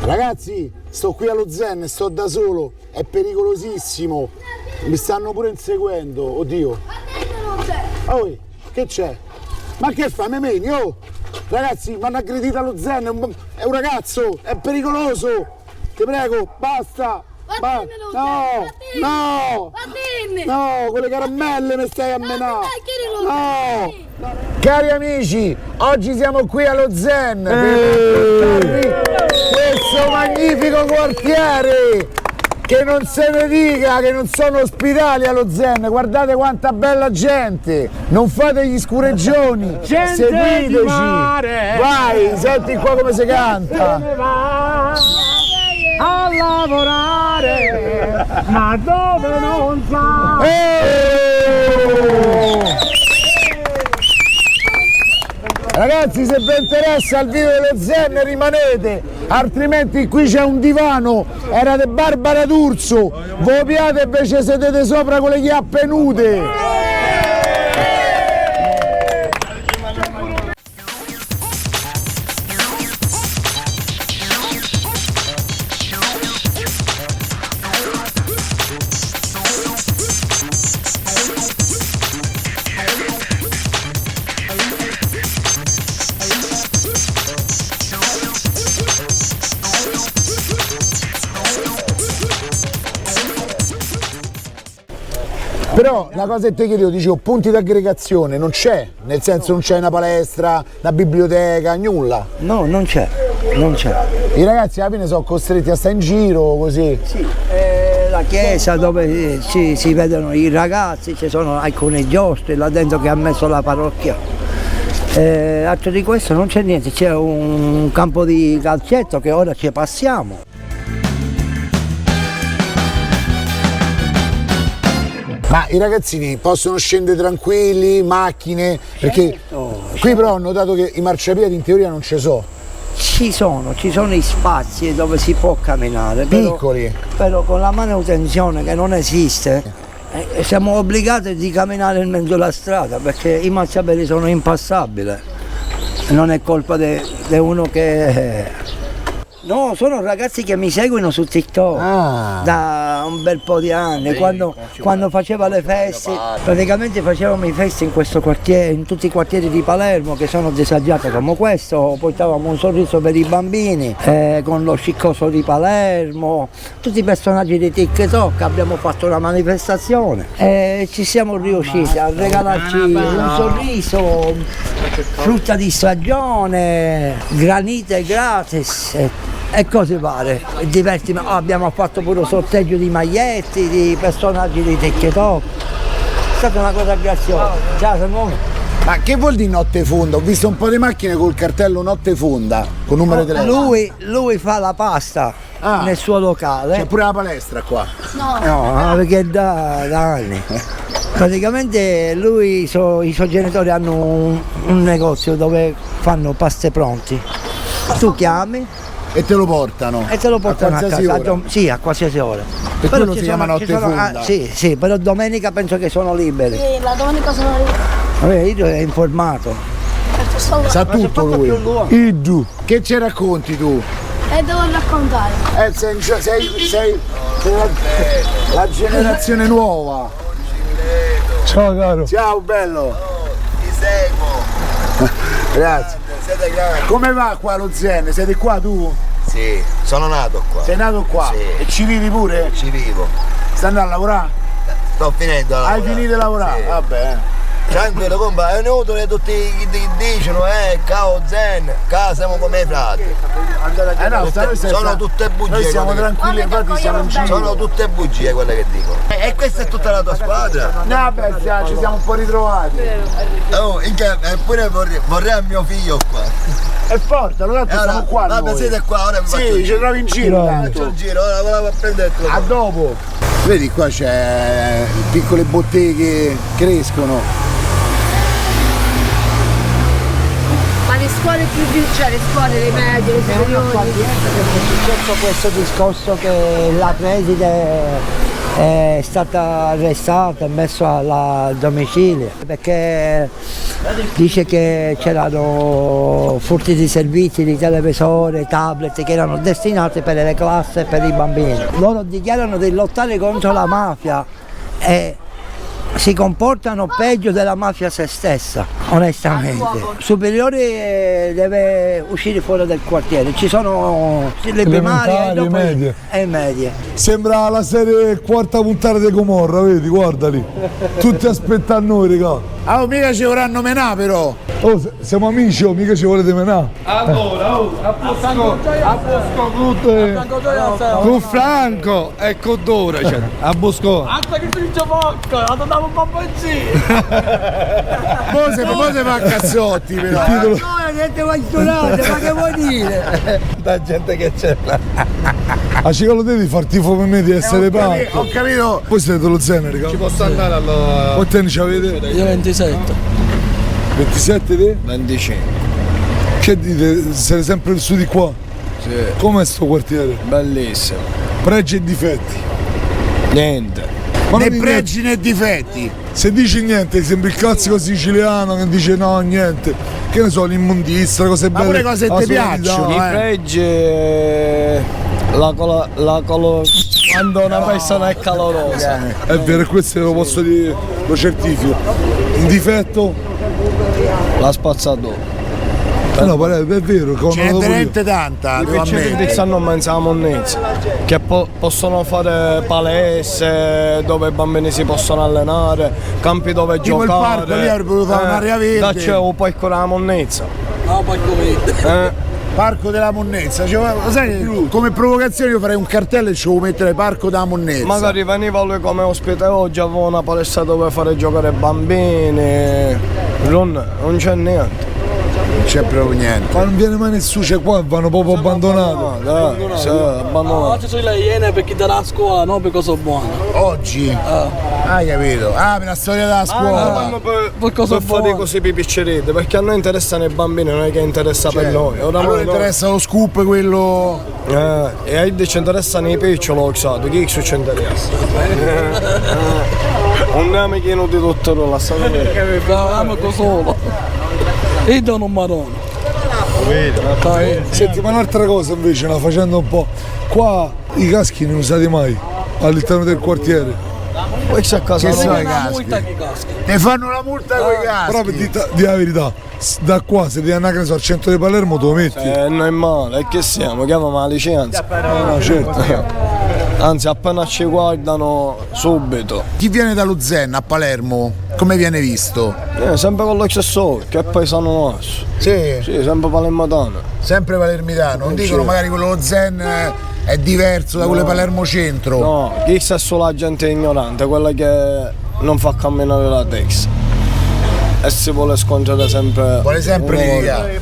Ragazzi, sto qui allo Zen, sto da solo, è pericolosissimo. Mi stanno pure inseguendo, oddio. Oh, che c'è? Ma che fa, Memeni? Oh! Ragazzi, mi hanno aggredito allo Zen, è un ragazzo, è pericoloso! Ti prego, basta! No! No, con le caramelle mi stai a menare! No! Cari amici, oggi siamo qui allo Zen per questo magnifico quartiere! Che non se ne dica che non sono ospitali allo Zen, guardate quanta bella gente, non fate gli scureggioni, seguiteci, vai, senti qua come si canta. A lavorare, ma dove non sa. Ragazzi, se vi interessa il video dello Zen rimanete, altrimenti qui c'è un divano, era di Barbara D'Urso, voi piate e invece sedete sopra con le chiappe nude. Però la cosa che ti chiedevo, dicevo, punti d'aggregazione non c'è, nel senso non c'è una palestra, una biblioteca, nulla. No, non c'è. I ragazzi alla fine sono costretti a stare in giro così. Sì, la chiesa dove si vedono i ragazzi, ci sono alcune giostre là dentro che ha messo la parrocchia. Altro di questo non c'è niente, c'è un campo di calcetto che ora ci passiamo. Ma i ragazzini possono scendere tranquilli, macchine, perché qui però ho notato che i marciapiedi in teoria non ci sono. Ci sono i spazi dove si può camminare, piccoli. Però con la manutenzione che non esiste, siamo obbligati di camminare in mezzo alla strada perché i marciapiedi sono impassabili. Non è colpa di uno che... No, sono ragazzi che mi seguono su TikTok da un bel po' di anni, quando faceva le feste, praticamente facevamo i feste in questo quartiere, in tutti i quartieri di Palermo che sono disagiati come questo, portavamo un sorriso per i bambini, con lo sciccoso di Palermo, tutti i personaggi di TikTok, abbiamo fatto una manifestazione e ci siamo riusciti a regalarci un sorriso, frutta di stagione, granite gratis. E cose varie, abbiamo fatto pure un sorteggio di maglietti, di personaggi di TikTok, è stata una cosa graziosa. Ciao Simone. Ma che vuol dire notte fonda? Ho visto un po' di macchine col cartello notte fonda, con numero di telefono. Lui fa la pasta nel suo locale. C'è pure la palestra qua? No, perché è da anni. Praticamente i suoi genitori hanno un negozio dove fanno paste pronti. Tu chiami e te lo portano? E te lo portano a casa, sì, a qualsiasi ora. Per quello si chiama notte fonda? Sì, però domenica penso che sono liberi. Sì, la domenica sono liberi. Io è informato. Sa tutto lui. Iddu. Che ci racconti tu? E devo raccontare. Sei la generazione nuova. Ciao caro. Ciao bello. Ti seguo. Grazie. Siete grandi. Come va qua lo Zen? Siete qua tu? Sì, sono nato qua. Sei nato qua? Sì. E ci vivi pure? Ci vivo. Stai andando a lavorare? Sto finendo. Hai finito di lavorare? Sì. Vabbè. Tranquillo compa, è inutile tutti che dicono cao Zen, qua siamo come i frati. Sono tutte bugie. Noi siamo tranquilli, infatti siamo in giro. Sono tutte bugie quelle che dicono. E questa è tutta la tua squadra? No, vabbè, ci siamo un po' ritrovati. Oh, eppure vorrei a mio figlio qua. È forte, allora siamo qua. Vabbè, siete qua, ora mi faccio Sì, ci trovi in giro. Faccio il giro, ora volevo prendere il tuo. A dopo. Vedi qua c'è piccole botteghe, crescono. Le scuole cioè le scuole, le medie, le superiori. È successo questo discorso che la preside è stata arrestata e messa al domicilio perché dice che c'erano furti di servizi, di televisore, tablet che erano destinati per le classi e per i bambini. Loro dichiarano di lottare contro la mafia e si comportano peggio della mafia se stessa, onestamente. Superiore deve uscire fuori dal quartiere, ci sono le primarie e medie. Sembra la serie quarta puntata di Gomorra, vedi, guardali. Tutti aspettano noi, raga. Oh, mica ci vorranno menà però. Oh, siamo amici, oh, mica ci volete menà. Allora, a posto con Franco e con Dora, cioè, a Bosco. Anche che tu c'è vodka, andiamo un po' insieme. Poi si fa cazzotti però. Niente guagliolate, ma che vuoi dire? Da gente che c'è là. A Cicalo te di far tifo per me di essere parte. Ho capito. Poi siete dello Zen, raga. Ci posso andare allora? Quanti anni ci avete? Io 27. 27 te? 25. Che dite? Siete sempre su di qua? Sì. Com'è sto quartiere? Bellissimo. Pregi e difetti. Niente. Ma Né non pregi né difetti. Se dici niente, sembri il classico siciliano che dice no, niente. Che ne so, l'immondizia, cose Ma belle. pure cose che ti piacciono. I pregi quando una persona è calorosa. È vero, questo lo posso dire, lo certifico. Un difetto? La spazzatura. No, è vero, Ce n'è veramente tanta, I devo piccoli che ammettere. stanno in mezzo alla monnezza, che possono fare palestre dove i bambini si possono allenare, campi dove Tipo il giocare. parco lì avrebbe voluto fare un'area verde. Dacci un po' con la monnezza. No, poi come? Parco della Monnezza. Cioè, sai, come provocazione io farei un cartello e ci devo mettere Parco della Monnezza. Magari veniva lui come ospite oggi, avevo una palestra dove fare giocare bambini. Non c'è niente. Non c'è proprio niente. Ma non viene mai nessuno, c'è qua, vanno proprio abbandonati. Sì, abbandonato. Oggi sono le iene perché dalla scuola, non perché sono buone. Oggi? Hai capito? Ah, per la storia della scuola. Per cosa fare così pipiccerite? Perché a noi interessano i bambini, non è che interessa per noi. Ora A noi noi interessa lo scoop, quello. E a Id ci interessano i piccoli, ho saputo, chi ci interessa? Un amichino di dottore, la sapete? Amo solo. E dono un marone. Senti, ma un'altra cosa invece, no, facendo un po'. Qua i caschi non usate mai all'interno del quartiere. Poi c'è a casa Che sono i noi. caschi? Ne fanno una multa con i caschi. Però per di la verità, da qua se devi andare al centro di Palermo te lo metti. Non è male, è che siamo, chiamano la licenza. No, certo. Anzi, appena ci guardano subito. Chi viene dallo Zen a Palermo, come viene visto? Sempre con l'accessore, che poi sono nostro. Sì, Sì, sempre palermitano. sempre palermitano. Non dicono magari quello Zen è diverso da quello di Palermo Centro. No, chi sta solo la gente ignorante, quella che non fa camminare la testa. E si vuole scontrare sempre. Vuole sempre litigare.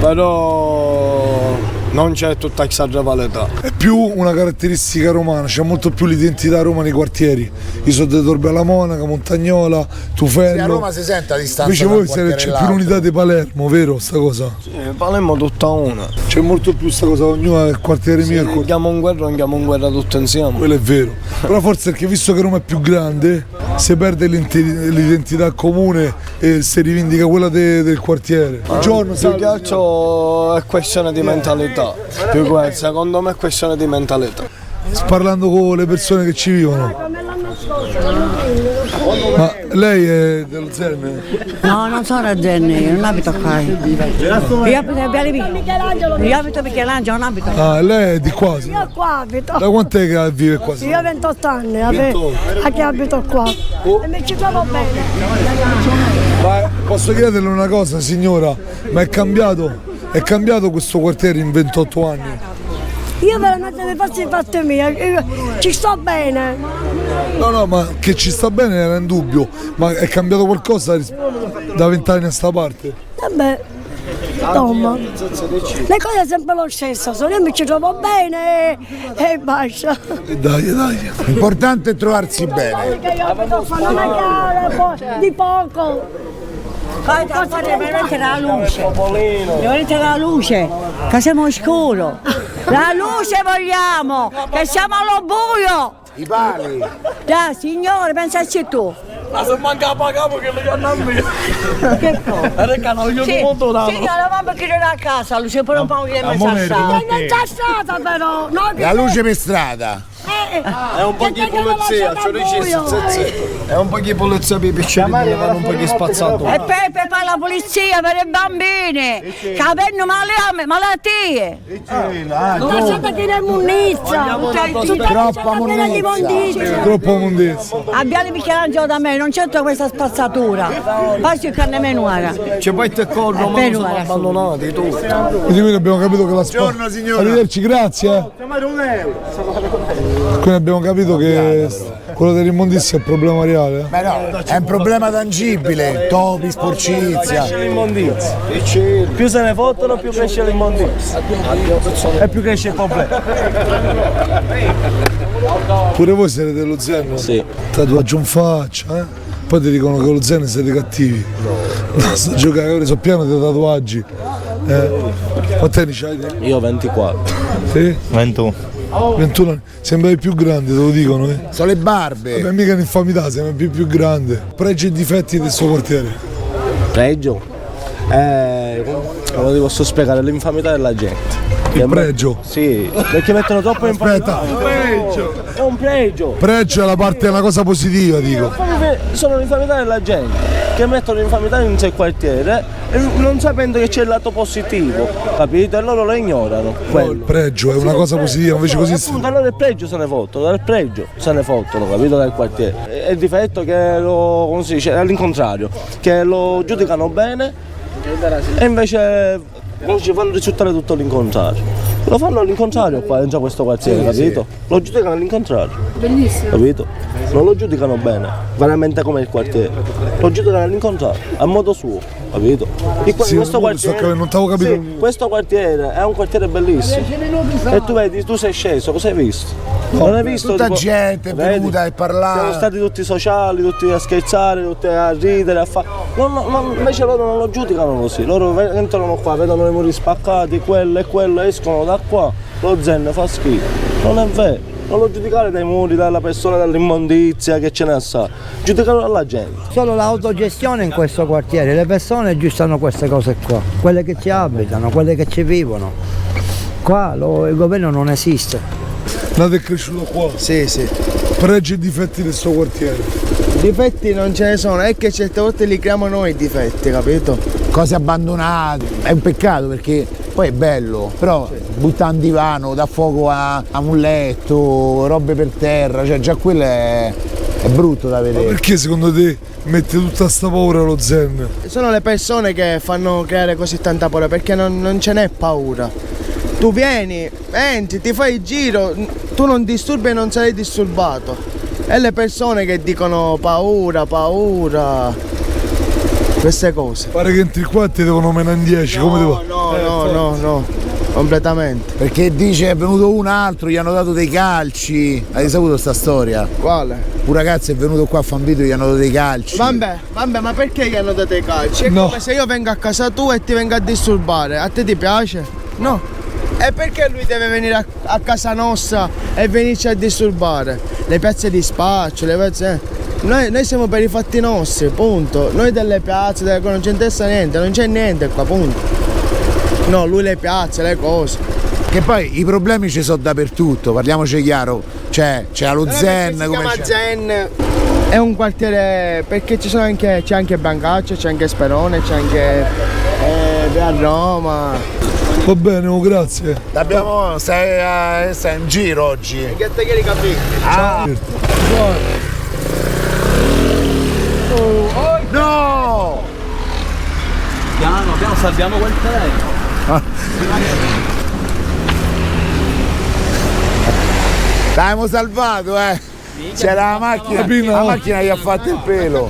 Però non c'è tutta questa rivalità. È più una caratteristica romana, c'è molto più l'identità roma nei quartieri. Io sono di Tor Bella Monaca, Montagnola, Tufello. Sì, a Roma si sente a distanza. Invece da un voi quartiere c'è più all'altro. l'unità di Palermo, vero sta cosa? Sì, Palermo tutta una. C'è molto più sta cosa, ognuno ha il quartiere mio. Se andiamo in guerra, andiamo in guerra tutti insieme. Quello è vero. Però forse perché visto che Roma è più grande, si perde l'identità comune e si rivendica quella del quartiere. Un giorno, Più che altro è questione di mentalità. Più che secondo me è questione di mentalità. parlando con le persone che ci vivono. Ma lei è dello Zen? No, non sono a Zen, io non abito qua. Io abito a Michelangelo, non abito. Ah, lei è di qua? Io qua abito. Da quant'è che vive qua? Io ho 28 anni, che abito qua. E mi ci trovo bene. Ma posso chiederle una cosa, signora? Ma è cambiato questo quartiere in 28 anni? Io veramente mi faccio i fatti miei, ci sto bene. No, ma che ci sta bene era in dubbio, ma è cambiato qualcosa da 20 anni a sta parte? Vabbè, insomma, le cose sono sempre lo stesso, io mi ci trovo bene e basta. Dai. L'importante è trovarsi bene. Che io abito a fare una chiara, di poco. Poi devo mettere la luce, devo mettere la luce, che siamo scuro. La luce vogliamo, che siamo allo buio. I pali. Dai signore, pensaci tu. Ma se manca a pagare che lo hanno a me. Che cosa? Perché non io non molto da. Sì, la mamma che non a casa, lui c'è pure un po' di messa a sala. Non c'è stata però. No, La luce per strada. È un po' di polizia, è un po' di polizia per i piccini, un po' di spazzato. E Pepe fa la polizia per i bambini, che hanno malattie. lasciate che è munnizia. Troppa mondizia. Troppo mondezza. Abbiamo il Michelangelo da me, non c'è tutta questa spazzatura. Poi si canne menuara. C'è poi te corro, ma non sono abbandonati tu. Quindi noi abbiamo capito che la Buongiorno, signora. Arrivederci, grazie. Quindi abbiamo capito che quello dell'immondizia è un problema reale. Beh no, è un problema tangibile, topi, sporcizia. L'immondizia. Più se ne fottono, più cresce l'immondizia. E più cresce il problema. Pure voi siete dello Zen? Sì. Tatuaggio in faccia, eh? Poi ti dicono che lo Zen siete cattivi. No, sto giocando, sono pieno di tatuaggi. Quanti anni c'hai te? Io 24. Sì? 21. 21 anni. Sembra il più grande, te lo dicono, eh? Sono le barbe. Vabbè, mica un'infamità, sembra più grande. Pregi e difetti del suo quartiere. Pregio? Come ti posso spiegare? L'infamità della gente. Il pregio? Sì, perché mettono troppo in Aspetta. È un pregio. Pregio è la parte, è una cosa positiva, dico. Sono l'infamità della gente che mettono l'infamità in sé quartiere e non sapendo che c'è il lato positivo, capito? E loro lo ignorano. No, il pregio è una cosa positiva, invece così. Appunto, allora il pregio se ne fottono, dal pregio se ne fottono, capito? Dal quartiere. È il difetto che lo, come si dice, è all'incontrario, che lo giudicano bene e invece non ci fanno risultare tutto l'incontrario. Lo fanno all'incontrario qua dentro questo quartiere, capito? Lo giudicano all'incontrario. Bellissimo. Capito? Non lo giudicano bene, veramente come il quartiere. Lo giudicano all'incontrario, a modo suo, capito? Sì, Questo quartiere, non t'avevo capito. sì, questo quartiere è un quartiere bellissimo. E tu vedi, tu sei sceso, cosa hai visto? Non hai visto? Tutta tipo, gente è venuta vedi? a parlare. Siamo stati tutti sociali, tutti a scherzare, tutti a ridere, a fare. Invece loro non lo giudicano così, loro entrano qua, vedono i muri spaccati, quello e quello, escono da qua, lo Zen fa schifo. Non è vero, non lo giudicare dai muri, dalla persona, dall'immondizia che ce ne sa, giudicare dalla gente. Solo l'autogestione in questo quartiere, le persone aggiustano queste cose qua, quelle che ci abitano, quelle che ci vivono. Qua il governo non esiste. Nato e cresciuto qua. Sì, sì. Pregi e difetti del suo quartiere. Difetti non ce ne sono, è che certe volte li creiamo noi i difetti, capito? Cose abbandonate. È un peccato perché poi è bello, però butta un divano, dà fuoco a un letto, robe per terra, cioè già quello è brutto da Ma vedere. perché secondo te mette tutta sta paura lo Zen? Sono le persone che fanno creare così tanta paura perché non ce n'è paura. Tu vieni, entri, ti fai il giro, tu non disturbi e non sarai disturbato. E le persone che dicono paura, paura, queste cose. Pare che entri qua e ti devono menare in 10, come ti va? No, completamente. Perché dice è venuto un altro, gli hanno dato dei calci. Hai saputo sta storia? Quale? Un ragazzo è venuto qua a fare un video e gli hanno dato dei calci. Vabbè, ma perché gli hanno dato i calci? È come se io vengo a casa tua e ti vengo a disturbare. A te ti piace? No. E perché lui deve venire a casa nostra e venirci a disturbare? Le piazze di spaccio, le piazze. Noi siamo per i fatti nostri, punto. Noi delle piazze, non ci interessa niente, non c'è niente qua, punto. No, lui le piazze, le cose. Che poi i problemi ci sono dappertutto, parliamoci chiaro. C'è lo Zen, si come chiama c'è. Zen. È un quartiere perché c'è anche Brancaccio, c'è anche Sperone, c'è anche via Roma. Va bene, grazie. Stai in giro oggi. Che te chiedi capire? No! Piano, salviamo quel treno. L'abbiamo salvato, eh! C'era la macchina gli ha fatto il pelo.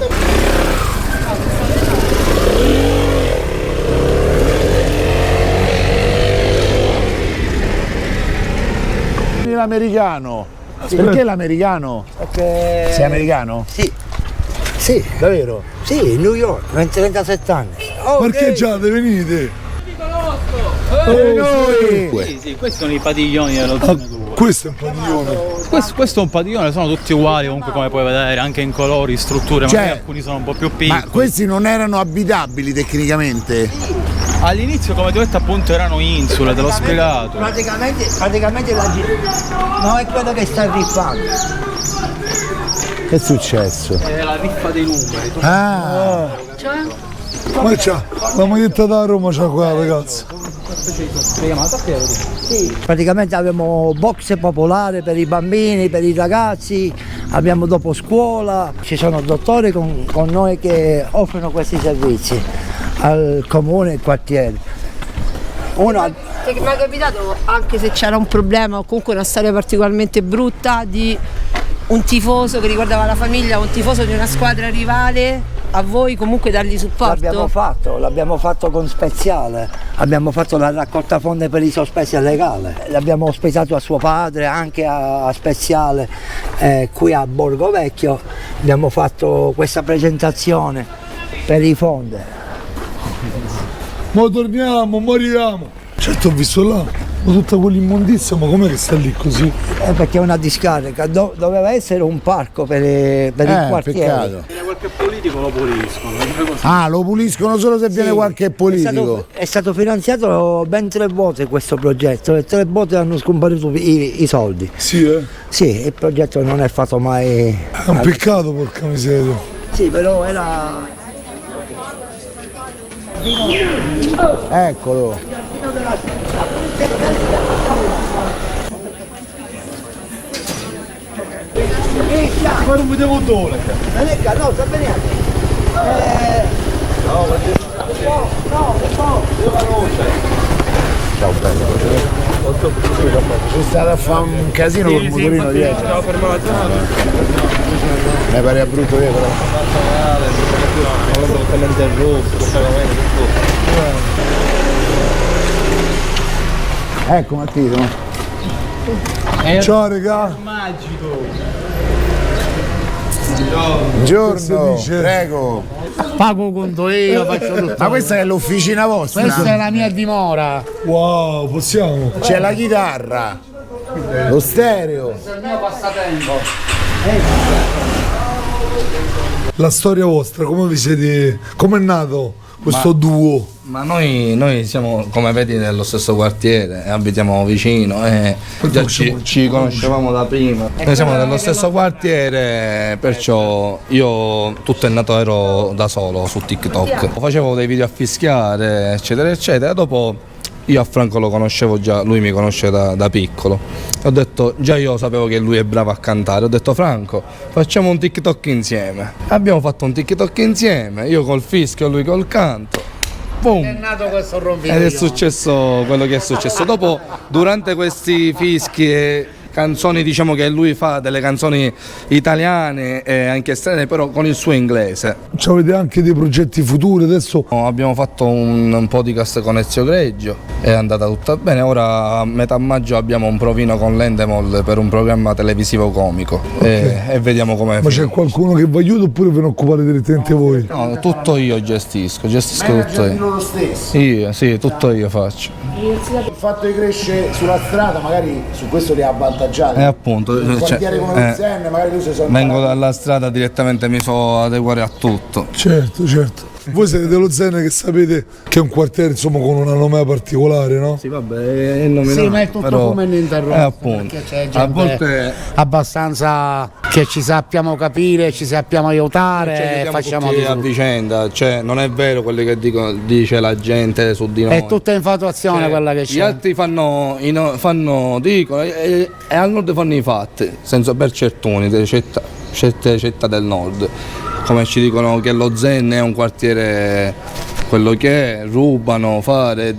L'americano. Perché l'americano? Perché... Sei americano? Sì. Sì. Davvero? Sì, New York, 37 anni. Parcheggiate, venite. noi! Sì, questi sono i padiglioni dello Zen 2. Questo è un padiglione. Questo è un padiglione, sono tutti uguali comunque come puoi vedere, anche in colori, strutture, Cioè, magari alcuni sono un po' più piccoli. Ma questi non erano abitabili tecnicamente? All'inizio, come ti ho detto, appunto erano insule, te l'ho spiegato. Praticamente la gente non è quello che sta riffando. Che è successo? È la riffa dei numeri. Ah! Ma c'ha la maglietta da Roma, c'ha quella ragazza. Sì, praticamente abbiamo box popolare per i bambini, per i ragazzi, abbiamo dopo scuola, ci sono dottori con noi che offrono questi servizi al comune e al quartiere. Mi è capitato, anche se c'era un problema o comunque una storia particolarmente brutta, di un tifoso che riguardava la famiglia, un tifoso di una squadra rivale, a voi comunque dargli supporto? L'abbiamo fatto con Speziale, abbiamo fatto la raccolta fondi per i sospesi legale, l'abbiamo ospitato a suo padre, anche a Speziale, qui a Borgo Vecchio, abbiamo fatto questa presentazione per i fondi. Ma torniamo, moriamo. Certo ho visto là, ma tutta quell'immondizia, ma com'è che sta lì così? Perché è una discarica, doveva essere un parco per il quartiere. Peccato. Viene qualche politico lo puliscono. Ah, lo puliscono solo se viene qualche politico. È stato finanziato ben 3 volte questo progetto e 3 volte hanno scomparito i soldi. Sì, Sì, il progetto non è fatto mai. È un peccato, porca miseria. Sì, però era. Eccolo. Ma non vedevo dove. No, sta bene. Ciao bello. Sono stato a fare un casino col motorino dietro. Stavo fermato la giornata. Mi pare brutto io però. Non l'ho totalmente rosso, Ecco Mattino. Ciao regà. Buongiorno, prego. Pago conto io, faccio tutto. Ma questa è l'officina vostra? Questa è la mia dimora. Wow, possiamo. C'è la chitarra, lo stereo. Questo è il mio passatempo. La storia vostra, come vi siete. Come è nato questo duo? Ma noi siamo, come vedi, nello stesso quartiere, abitiamo vicino e già ci conoscevamo da prima. Noi siamo nello stesso quartiere, perciò io tutto è nato, ero da solo su TikTok. Facevo dei video a fischiare, eccetera, eccetera. Dopo io a Franco lo conoscevo già, lui mi conosce da piccolo. Ho detto, già io sapevo che lui è bravo a cantare, ho detto Franco, facciamo un TikTok insieme. Abbiamo fatto un TikTok insieme, io col fischio, lui col canto. Boom. È nato questo rompicoglioni. Ed è successo quello che è successo. Dopo, durante questi fischi e canzoni, diciamo che lui fa delle canzoni italiane e anche strane, però con il suo inglese. Avete anche dei progetti futuri adesso? Abbiamo fatto un podcast con Ezio Greggio, è andata tutta bene. Ora a metà maggio abbiamo un provino con l'Endemol per un programma televisivo comico, e vediamo come. Ma c'è qualcuno che vi aiuta oppure ve ne occupate direttamente voi? No, tutto io gestisco tutto io. Loro stessi. Sì, tutto io faccio. Il fatto di crescere sulla strada magari su questo li ha avvantaggiati. Appunto, Un quartiere come lo Zen, magari lui si sono. Vengo dalla strada direttamente, mi so adeguare a tutto. Certo, certo. Voi siete dello Zen, che sapete che è un quartiere insomma con una nomea particolare, no? Sì, vabbè, è nominato. Sì, ma è tutto però, come ininterrotto. Appunto. C'è gente A volte abbastanza che ci sappiamo capire, ci sappiamo aiutare e facciamo tutti di a tutto. vicenda, cioè non è vero quello che dice la gente su di noi. È tutta infatuazione quella che c'è. Gli altri dicono e al nord fanno i fatti, senza per certuni, certe città del nord. Come ci dicono che lo Zen è un quartiere quello che è, rubano,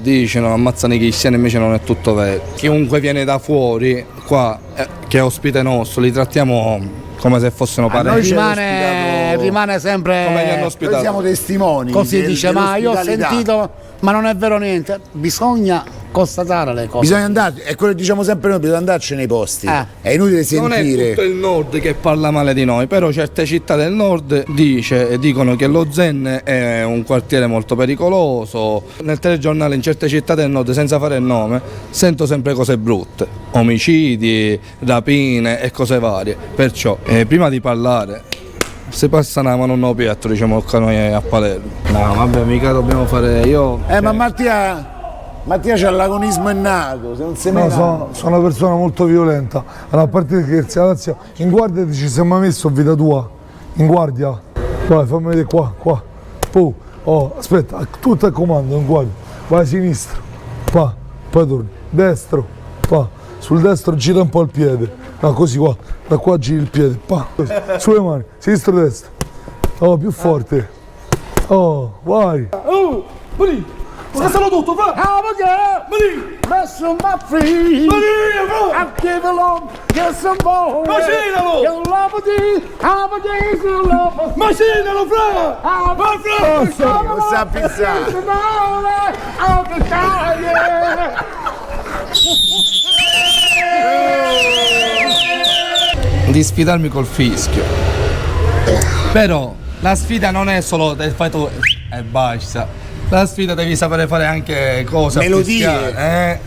dicono, ammazzano i cristiani, invece non è tutto vero. Chiunque viene da fuori, qua, che è ospite nostro, li trattiamo come se fossero parenti. Rimane sempre come li hanno ospitato. Noi siamo testimoni. Così dice, ma io ho sentito, ma non è vero niente, bisogna constatare le cose. Bisogna andare, è quello che diciamo sempre noi, bisogna andarci nei posti. È inutile Non è sentire. tutto il nord che parla male di noi, però certe città del nord dicono che lo Zen è un quartiere molto pericoloso. Nel telegiornale in certe città del nord, senza fare il nome, sento sempre cose brutte, omicidi, rapine e cose varie. Perciò prima di parlare, se passa una mano non piatto, diciamo che noi a Palermo. No, vabbè, mica dobbiamo fare io. Ma Mattia c'ha l'agonismo innato, se non si No, sono una persona molto violenta. Allora, a parte scherzi, Lazio, in guardia ti ci sei mai messo vita tua? In guardia? Vai, fammi vedere qua. Aspetta, tutto a comando, in guardia. Vai a sinistra, poi torni, destro, sul destro gira un po' il piede. No, così qua, da qua giri il piede, sulle mani, sinistro destra. Più forte. Vai. Sta sono tutto, va! Messo my free. I'm giving on, get some more. Macinalo! You love me, you love me. Macinalo, fra! Vai, fra! Non sa pensare. Di sfidarmi col fischio. Però la sfida non è solo del fai tu e basta. La sfida devi sapere fare anche cose. Melodie.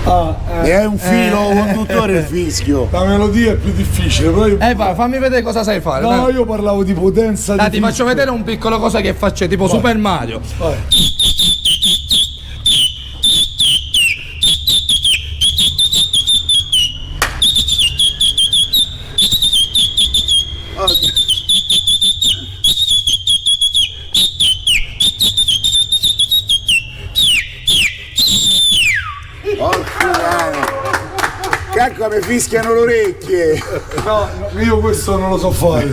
È un filo conduttore il fischio. La melodia è più difficile, però vai, fammi vedere cosa sai fare. No, io parlavo di potenza. Ti faccio vedere un piccolo cosa che faccio, tipo vai. Super Mario. Vai. Cacca, mi fischiano le orecchie. No, io questo non lo so fare,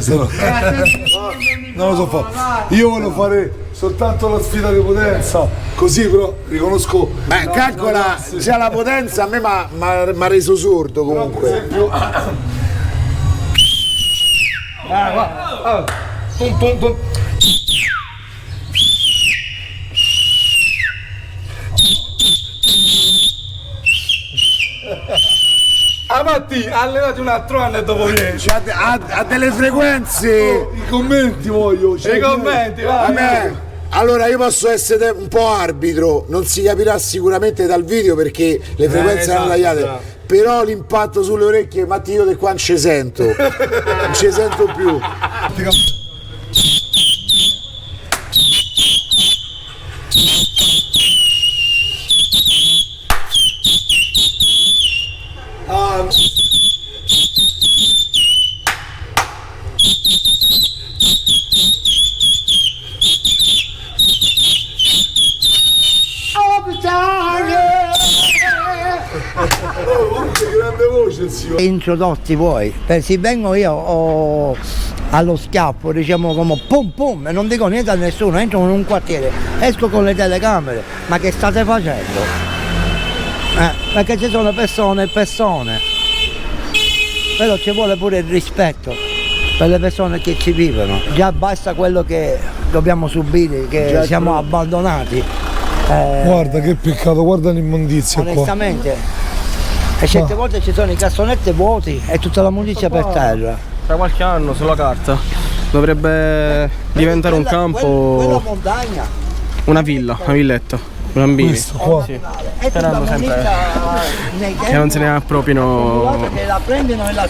non lo so fare. Io voglio fare soltanto la sfida di potenza, così però riconosco. Calcola, già la potenza a me mi ha reso sordo comunque. Per esempio. Pum. Matti, allenati un altro anno e dopo vieni. Ha delle frequenze. I commenti voglio. I commenti, vai. Vabbè. Allora io posso essere un po' arbitro, non si capirà sicuramente dal video perché le frequenze erano tagliate. Esatto. Però l'impatto sulle orecchie, Matti, io di qua non ci sento. Non ci sento più. Grande voce, zio. Introdotti voi, se vengo io allo schiaffo, diciamo come pum pum, e non dico niente a nessuno, entro in un quartiere, esco con le telecamere, ma che state facendo? Perché ci sono persone e persone, però ci vuole pure il rispetto per le persone che ci vivono, già basta quello che dobbiamo subire, che già siamo abbandonati. Guarda che peccato, guarda l'immondizia qua. Onestamente. E certe volte ci sono i cassonetti vuoti e tutta la munnizia per terra. Tra qualche anno sulla carta dovrebbe diventare un campo, quella montagna, una villetta, bambini. Questo qua. Sì. Sperando sempre che non se ne appropriano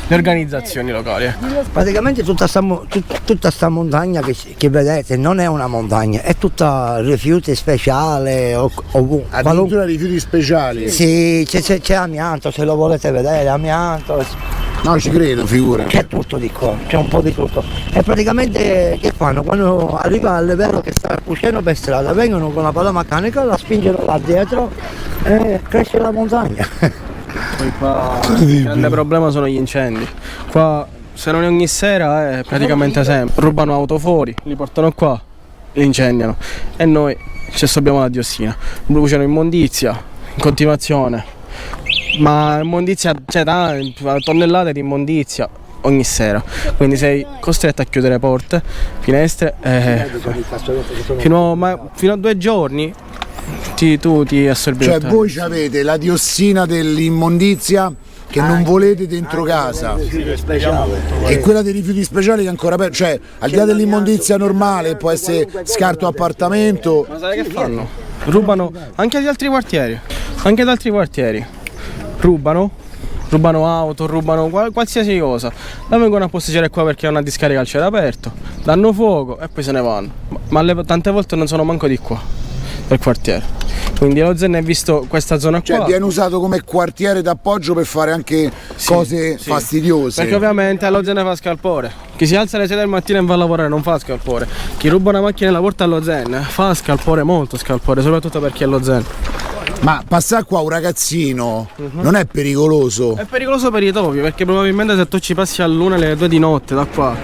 le organizzazioni locali. Praticamente tutta sta montagna che vedete non è una montagna, è tutta rifiuti speciali addirittura rifiuti speciali. Sì, c'è amianto, se lo volete vedere, amianto. No, ci credo, figura. C'è tutto di qua, c'è un po' di tutto. E praticamente che fanno? Quando arriva al livello che sta cucendo per strada, vengono con la pala meccanica, la spingono là dietro e cresce la montagna. Poi qua il grande problema sono gli incendi. Qua se non è ogni sera è praticamente sempre. Rubano auto fuori, li portano qua, li incendiano. E noi ci assorbiamo la diossina. Bruciano immondizia in continuazione. Ma immondizia, c'è tonnellate di immondizia ogni sera, quindi sei costretto a chiudere porte, finestre, fino a 2 giorni tu ti assorbi. Cioè voi avete la diossina dell'immondizia che non volete dentro casa e quella dei rifiuti speciali che è ancora peggio, cioè al di là dell'immondizia normale può essere scarto appartamento. Ma sai che fanno? Rubano anche di altri quartieri, rubano auto, rubano qualsiasi cosa, la vengono a posteggiare qua perché è una discarica al cielo aperto, danno fuoco e poi se ne vanno, tante volte non sono manco di qua, del quartiere. Quindi lo Zen è visto questa zona qua. Cioè viene usato come quartiere d'appoggio per fare anche cose fastidiose. Perché ovviamente allo Zen fa scalpore. Chi si alza alle 6 del mattino e va a lavorare non fa scalpore. Chi ruba una macchina e la porta allo Zen fa scalpore, molto scalpore, soprattutto per chi è allo Zen. Ma passare qua un ragazzino non è pericoloso? È pericoloso per i topi, perché probabilmente se tu ci passi all'1 alle 2 di notte da qua,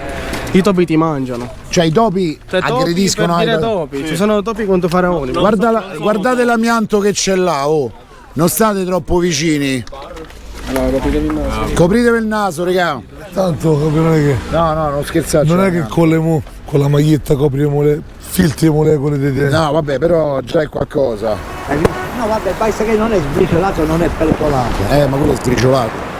i topi ti mangiano. Cioè i topi aggrediscono ai topi. Ci sono topi quanto faraoni. Guardate l'amianto che c'è là, oh. Non state troppo vicini. Copritevi il naso, regà. Tanto non è che. No, non scherzate. Non è che con la maglietta copriamo filtri molecole di te. No, vabbè, però già è qualcosa. No, vabbè, basta che non è sbriciolato, non è percolato. Ma quello è sbriciolato.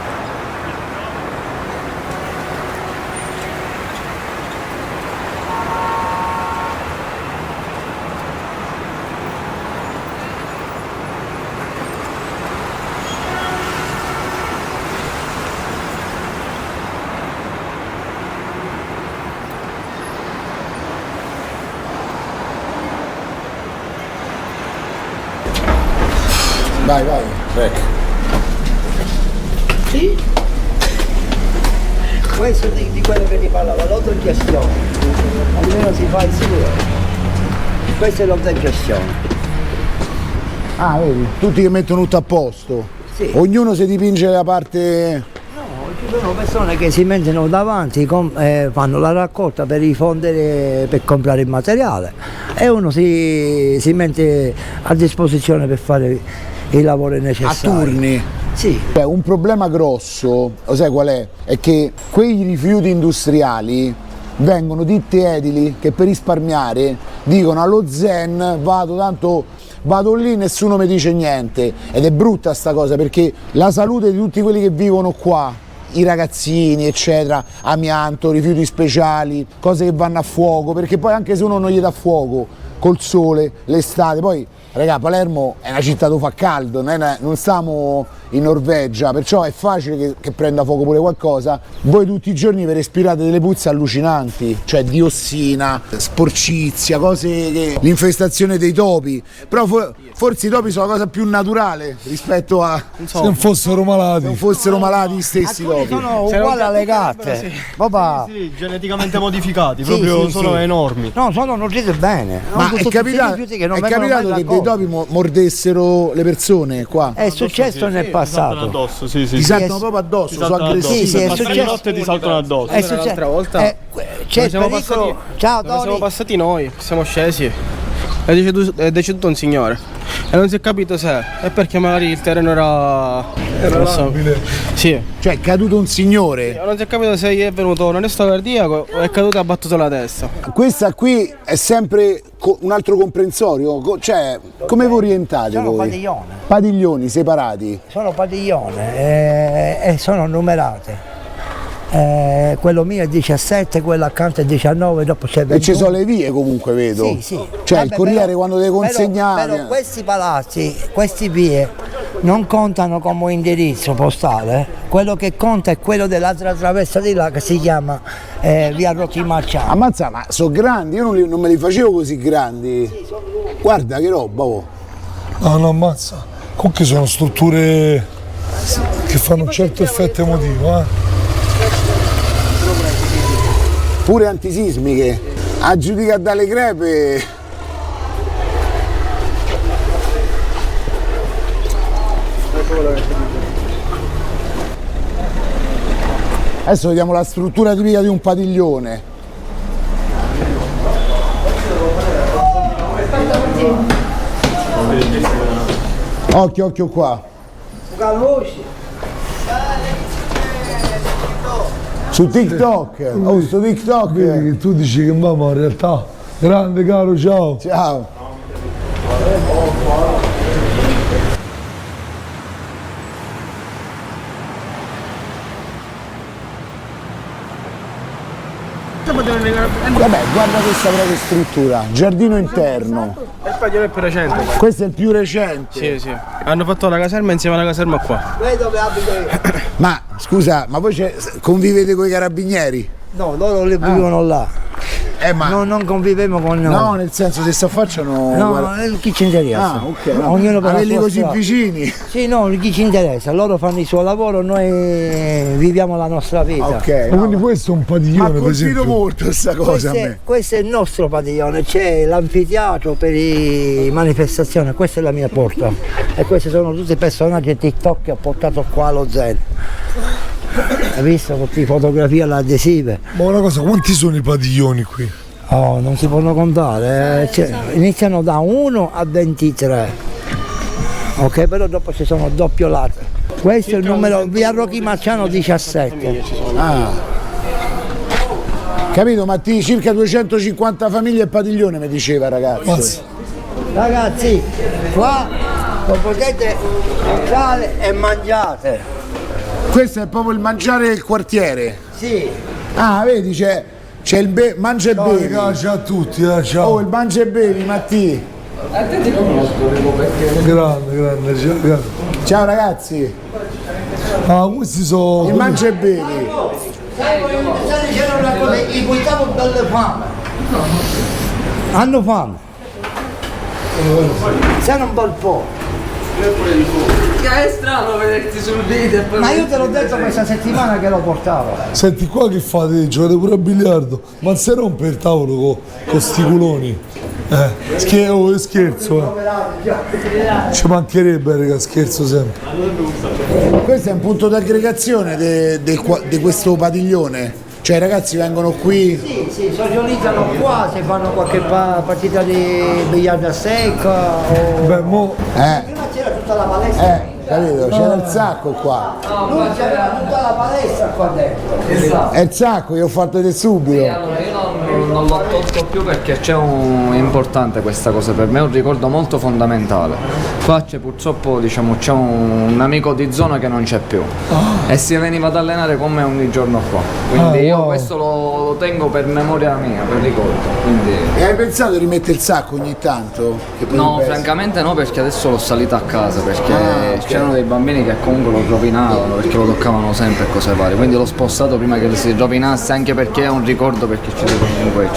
Vai, Rec. Sì. Questo di quello che ti parlava, l'autogestione. Almeno si fa il sicuro. Questo è l'autogestione. Ah, vedi, tutti che mettono tutto a posto. Sì. Ognuno si dipinge la parte. No, ci sono persone che si mettono davanti, fanno la raccolta per rifondere, per comprare il materiale e uno si mette a disposizione per fare i lavori necessari. A turni? Sì. Un problema grosso, lo sai qual è? È che quei rifiuti industriali vengono ditte edili che per risparmiare dicono allo Zen vado lì, nessuno mi dice niente. Ed è brutta sta cosa perché la salute di tutti quelli che vivono qua, i ragazzini eccetera, amianto, rifiuti speciali, cose che vanno a fuoco, perché poi anche se uno non gli dà fuoco col sole, l'estate, poi raga, Palermo è una città dove fa caldo, non stiamo in Norvegia, perciò è facile che prenda fuoco pure qualcosa. Voi tutti i giorni vi respirate delle puzze allucinanti, cioè diossina, sporcizia, cose che. L'infestazione dei topi. Però forse i topi sono la cosa più naturale rispetto a. Se non fossero malati. Se non fossero malati gli stessi topi. Sono uguali alle gatte. Sì, geneticamente modificati, proprio sono enormi. No, sono nutriti bene. Ma è capitato che dei topi mordessero le persone qua? È successo nel passato. Addosso, sì. Ti saltano proprio addosso, sono aggressivi. Sì, è Passano di notte e ti saltano addosso. È successo. L'altra volta c'è il pericolo. Ciao Tony. Siamo passati noi, siamo scesi. È deceduto un signore e non si è capito se è perché magari il terreno era labile. Sì. Cioè è caduto un signore. Non si è capito se gli è venuto un arresto cardiaco o è caduto e ha battuto la testa. Questa qui è sempre un altro comprensorio, cioè come vi orientate sono voi? Padiglione. Padiglioni separati? Sono padiglione e sono numerate. Quello mio è 17, quello accanto è 19, dopo c'è 21. E ci sono le vie comunque, vedo. Sì. Cioè il corriere quando deve consegnare. Però questi palazzi, queste vie non contano come indirizzo postale. Quello che conta è quello dell'altra traversa di là che si chiama via Rocchi Marciano. Ammazza, ma sono grandi, io non me li facevo così grandi. Guarda che roba, oh. No, ammazza. Comunque sono strutture che fanno un certo effetto emotivo, Pure antisismiche, a giudicare dalle crepe. Adesso vediamo la struttura tipica di un padiglione. Occhio qua. Su TikTok, su TikTok. Vedi che tu dici che mamma in realtà grande caro, ciao. Ciao. Vabbè, guarda questa propria struttura, giardino interno. Il padiglione è più recente. Questo è il più recente. Sì, sì. Hanno fatto la caserma insieme alla caserma qua. Lei dove abita? Ma scusa, ma voi convivete con i carabinieri? No, loro le vivono là. Ma non convivemo con noi. no, nel senso se si affacciano. No, chi ci interessa? Ok. No. Ognuno per la Averli sua così strada. vicini. Sì, no, chi ci interessa? Loro fanno il suo lavoro, noi viviamo la nostra vita. Ok. Ma quindi questo è un padiglione, Ma per confido esempio. molto questa cosa a me. Questo è il nostro padiglione, c'è l'anfiteatro per le manifestazioni, questa è la mia porta e questi sono tutti i personaggi TikTok che ho portato qua allo Zen. Hai visto tutte le fotografie all'adesive? Ma una cosa, quanti sono i padiglioni qui? Oh, non si possono contare, iniziano da 1 a 23. Ok, però dopo ci sono doppiolate. Questo è il numero via Rocchi Marciano 17. Capito Matti? Circa 250 famiglie e padiglione mi diceva ragazzi. Ragazzi, qua lo potete entrare e mangiate. Questo è proprio il mangiare del quartiere. Sì. Ah, vedi, c'è il mangia e bevi. Ciao a tutti, ciao. Oh, il mangia e bevi, Matti. Grande, ciao. Ciao ragazzi. Ah, questi sono. Il mangia e bevi. Sai, sta dicendo una cosa, i guidavo dalle fame. Hanno fame. Siamo un bel po'. È strano vederti sul video. Ma io te l'ho detto questa settimana che lo portavo. Senti qua che fate? Giocate pure a biliardo? Ma non si rompe il tavolo con sti culoni? Scherzo, Ci mancherebbe, raga, scherzo sempre. Questo è un punto d'aggregazione di questo padiglione. Cioè i ragazzi vengono qui. Sì, si socializzano qua, se fanno qualche partita di biliardo a secco o. Beh, mo. Prima c'era tutta la palestra. Capito? C'era il sacco qua. Lui c'era tutta la palestra qua dentro. È il sacco, io ho fatto vedere subito. Allora io non l'ho tolto più perché è importante questa cosa, per me è un ricordo molto fondamentale. Qua c'è purtroppo c'è un amico di zona che non c'è più e si veniva ad allenare con me ogni giorno qua, quindi io questo lo tengo per memoria mia, per ricordo. Quindi. E hai pensato di rimettere il sacco ogni tanto? No, francamente no, perché adesso l'ho salito a casa, perché c'erano dei bambini che comunque lo rovinavano, perché lo toccavano sempre e cose varie, quindi l'ho spostato prima che si rovinasse, anche perché è un ricordo, perché comunque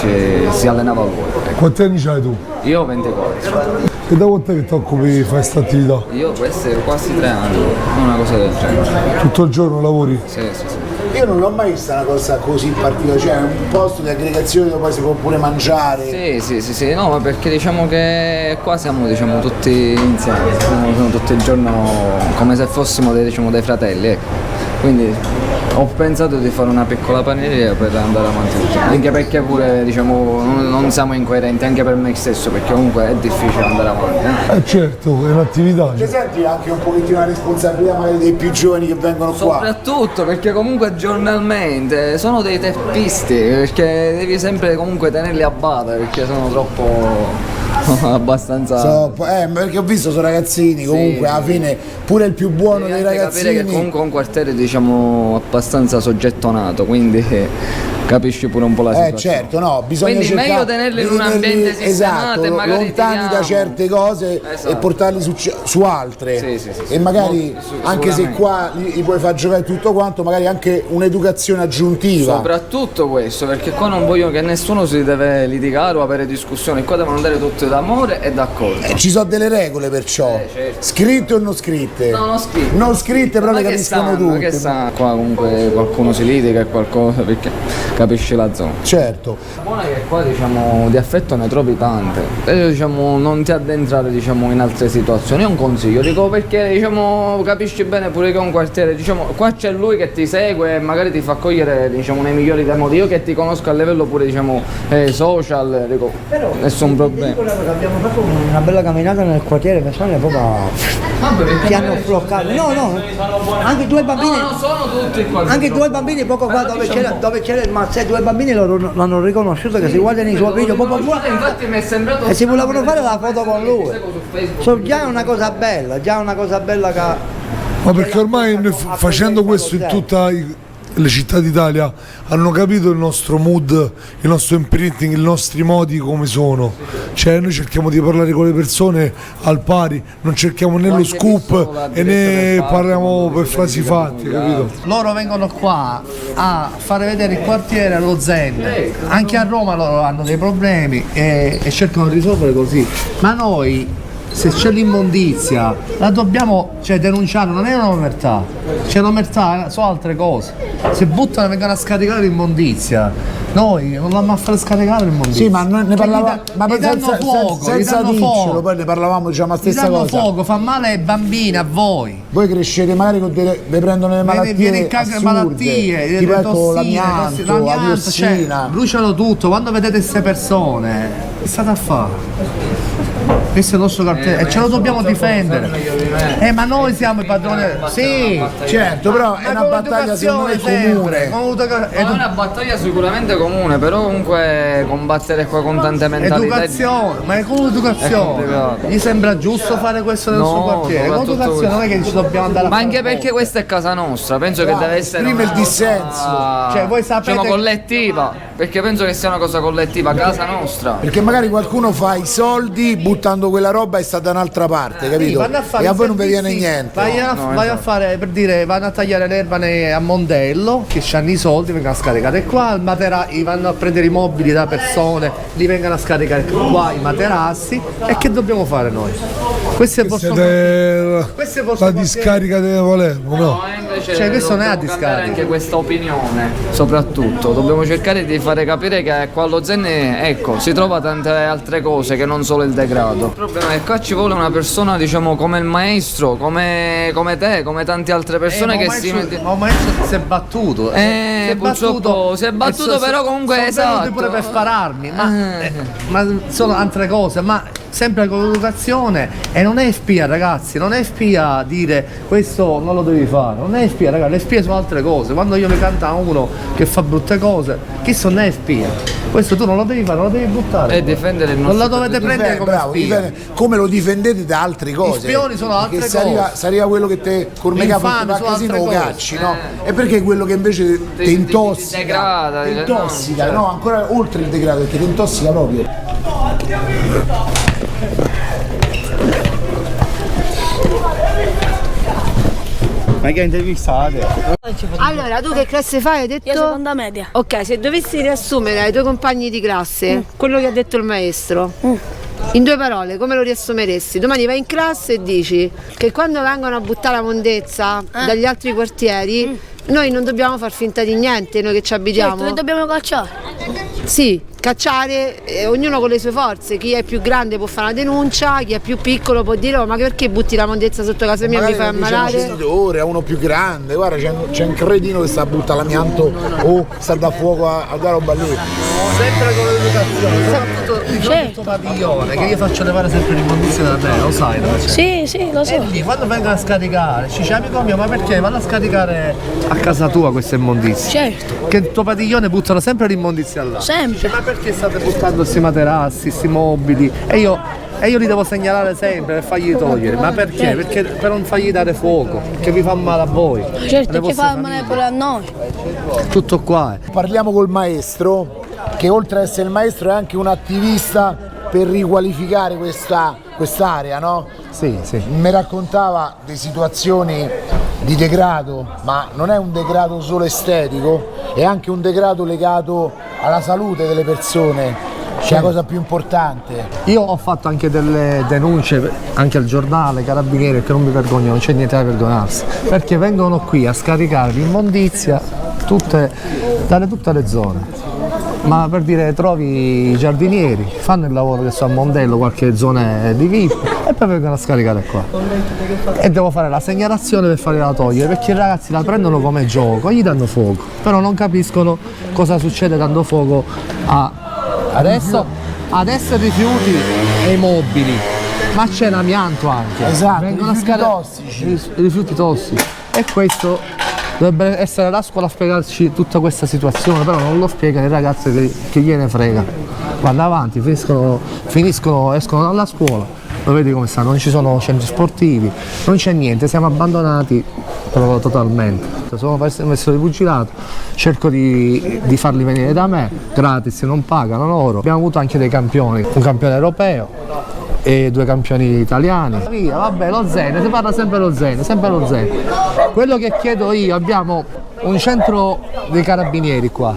si allenava lui. Quanti anni c'hai tu? Io ho 24. E da quanto è che ti occupi di fare questa attività? Io questi quasi 3 anni, una cosa del genere. Tutto il giorno lavori? Sì. Io non l'ho mai vista una cosa così particolare, cioè un posto di aggregazione dove poi si può pure mangiare. Sì, no, ma perché diciamo che qua siamo tutti insieme, siamo tutto il giorno come se fossimo dei fratelli, ecco. Quindi ho pensato di fare una piccola paneria per andare avanti, anche perché pure non siamo incoerenti, anche per me stesso, perché comunque è difficile andare avanti. Certo, è un'attività. Ti senti anche un pochettino la responsabilità magari dei più giovani che vengono qua? Soprattutto perché comunque giornalmente sono dei teppisti, perché devi sempre comunque tenerli a bada, perché sono troppo abbastanza. Perché ho visto sono ragazzini, comunque alla fine pure il più buono dei ragazzini. Capire che comunque è un quartiere abbastanza soggettonato, quindi capisci pure un po' la situazione. Certo, no, bisogna quindi cercare meglio tenerli in un ambiente sistemato e magari lontani da certe cose e portarli su altre. Sì. E magari anche se qua li puoi far giocare tutto quanto, magari anche un'educazione aggiuntiva. Soprattutto questo, perché qua non voglio che nessuno si deve litigare o avere discussioni, qua devono andare tutti d'amore e d'accordo. Ci sono delle regole perciò, certo. Scritte o non scritte? No, non scritte. Non scritte, però le capiscono tutti. Qua comunque qualcuno si litiga e qualcosa, perché capisci la zona. Certo. Buona che qua di affetto ne trovi tante. E non ti addentrare in altre situazioni, è un consiglio, dico, perché capisci bene pure che è un quartiere, qua c'è lui che ti segue e magari ti fa cogliere nei migliori dei modi. Io che ti conosco a livello pure social, dico, però nessun problema. Abbiamo fatto una bella camminata nel quartiere, persone proprio ti hanno floccato. No, anche due bambini. No, sono tutti qua. Anche due bambini poco fa dove c'era il Mazzè, due bambini l'hanno riconosciuto, che si guardano i suoi video proprio qua. Infatti mi è sembrato. E si volevano fare la foto con lui. Già è una cosa bella, che. Ma perché ormai facendo questo in le città d'Italia hanno capito il nostro mood, il nostro imprinting, i nostri modi come sono. Cioè noi cerchiamo di parlare con le persone al pari, non cerchiamo né lo scoop e né parliamo per frasi fatte, capito? Loro vengono qua a fare vedere il quartiere allo Zen, anche a Roma loro hanno dei problemi e cercano di risolvere così, ma noi se c'è l'immondizia la dobbiamo denunciare, non è un'omertà, c'è un'omertà, sono altre cose. Se buttano e vengono a scaricare l'immondizia, noi non andiamo a fare scaricare l'immondizia. Sì, ma noi ne parlavamo, ma gli danno fuoco, senza dircelo, poi ne parlavamo, diciamo la stessa cosa. Gli danno fuoco, fa male ai bambini, a voi. Voi crescete magari con vi prendono le malattie viene il cancro, malattie, tipo le ecco tossine, la diossina. Bruciano tutto, quando vedete queste persone, che state a fare? Questo è il nostro quartiere e ce lo dobbiamo difendere. Ma noi siamo i padroni. Sì, certo, però è una battaglia secondo me comune. È una battaglia sicuramente comune, però comunque combattere qua con tante mentalità. Educazione, ma è con l'educazione. Gli sembra giusto fare questo nel suo quartiere? Con l'educazione non è che ci dobbiamo andare a ma anche perché questa è casa nostra, penso che deve essere prima il dissenso. Cioè voi sapete collettiva, perché penso che sia una cosa collettiva, casa nostra. Perché magari qualcuno fa i soldi buttando quella roba e sta da un'altra parte, capito? Sì, e a voi non vi viene niente. Vai a fare, per dire, vanno a tagliare l'erba a Mondello, che hanno i soldi, vengono a scaricare qua, vanno a prendere i mobili da persone, li vengono a scaricare qua i materassi. E che dobbiamo fare noi? Questo è la discarica deve Palermo, no? Invece questo non è a discarica. Anche questa opinione, soprattutto, dobbiamo cercare di fare capire che qua allo Zen si trova tante altre cose che non solo il degrado. Il problema è che qua ci vuole una persona, diciamo, come il maestro, come te, come tante altre persone che si mettono. Ma il maestro si è battuto. Purtroppo si è battuto, però comunque esatto. Pure per spararmi, ma sono altre cose, ma sempre con l'educazione. E non è spia, ragazzi, non è spia dire questo non lo devi fare, non è spia, ragazzi, le spie sono altre cose. Quando io mi canta uno che fa brutte cose, chi non è spia? Questo tu non lo devi fare, non lo devi buttare. E difendere il nostro. Non la dovete prendere come spia. Come lo difendete da altre cose. Gli spioni sono altre cose. Se arriva quello che te cormega per il casino lo cacci, no? E perché quello che invece ti intossica, no? Ancora oltre il degrado, perché ti intossica proprio. Ma che intervistate? Allora, tu che classe fai? Hai detto? Io seconda media. Ok, se dovessi riassumere ai tuoi compagni di classe quello che ha detto il maestro, in 2 parole, come lo riassumeresti? Domani vai in classe e dici che quando vengono a buttare la mondezza dagli altri quartieri, noi non dobbiamo far finta di niente, noi che ci abitiamo. Certo, noi dobbiamo cacciare. Sì, cacciare, ognuno con le sue forze. Chi è più grande può fare una denuncia, chi è più piccolo può dire ma perché butti la mondezza sotto casa mia e mi fai ammalare? A uno più grande, guarda c'è un cretino che sta a buttare l'amianto o sta da fuoco a dare roba a lui. Sempre con l'educazione, soprattutto il tuo padiglione, che io faccio levare sempre l'immondizia da te, lo sai? Sì, lo so. E lì quando vengono a scaricare, ci dice amico mio, ma perché vanno a scaricare a casa tua queste immondizie? Certo. Che il tuo padiglione buttano sempre l'immondizia là. Sempre. Ma perché state buttando questi materassi, questi mobili? E io li devo segnalare sempre per fargli togliere. Ma perché? Certo. Perché per non fargli dare fuoco, che vi fa male a voi. Certo, che fa male pure a noi. Tutto qua. Parliamo col maestro, che oltre ad essere il maestro è anche un attivista per riqualificare quest'area, no? Sì. Mi raccontava di situazioni di degrado, ma non è un degrado solo estetico, è anche un degrado legato alla salute delle persone, che è la cosa più importante. Io ho fatto anche delle denunce anche al giornale, carabinieri, che non mi vergogno, non c'è niente da vergognarsi, perché vengono qui a scaricare l'immondizia dalle tutte le zone. Ma per dire, trovi i giardinieri, fanno il lavoro che so a Mondello, qualche zona di VIP, e poi vengono a scaricare qua. E devo fare la segnalazione per farla togliere, perché i ragazzi la prendono come gioco, gli danno fuoco, però non capiscono cosa succede dando fuoco adesso i rifiuti e i mobili, ma c'è l'amianto anche. Esatto, vengono i rifiuti tossici. E questo dovrebbe essere la scuola a spiegarci tutta questa situazione, però non lo spiegano i ragazzi che gliene frega. Vanno avanti, escono dalla scuola, lo vedi come sta, non ci sono centri sportivi, non c'è niente, siamo abbandonati proprio totalmente. Sono messo di pugilato, cerco di farli venire da me, gratis, non pagano loro. Abbiamo avuto anche dei campioni, un campione europeo e 2 campioni italiani. Via, vabbè, lo Zen, si parla sempre lo Zen, sempre lo Zen. Quello che chiedo io, abbiamo un centro dei carabinieri qua,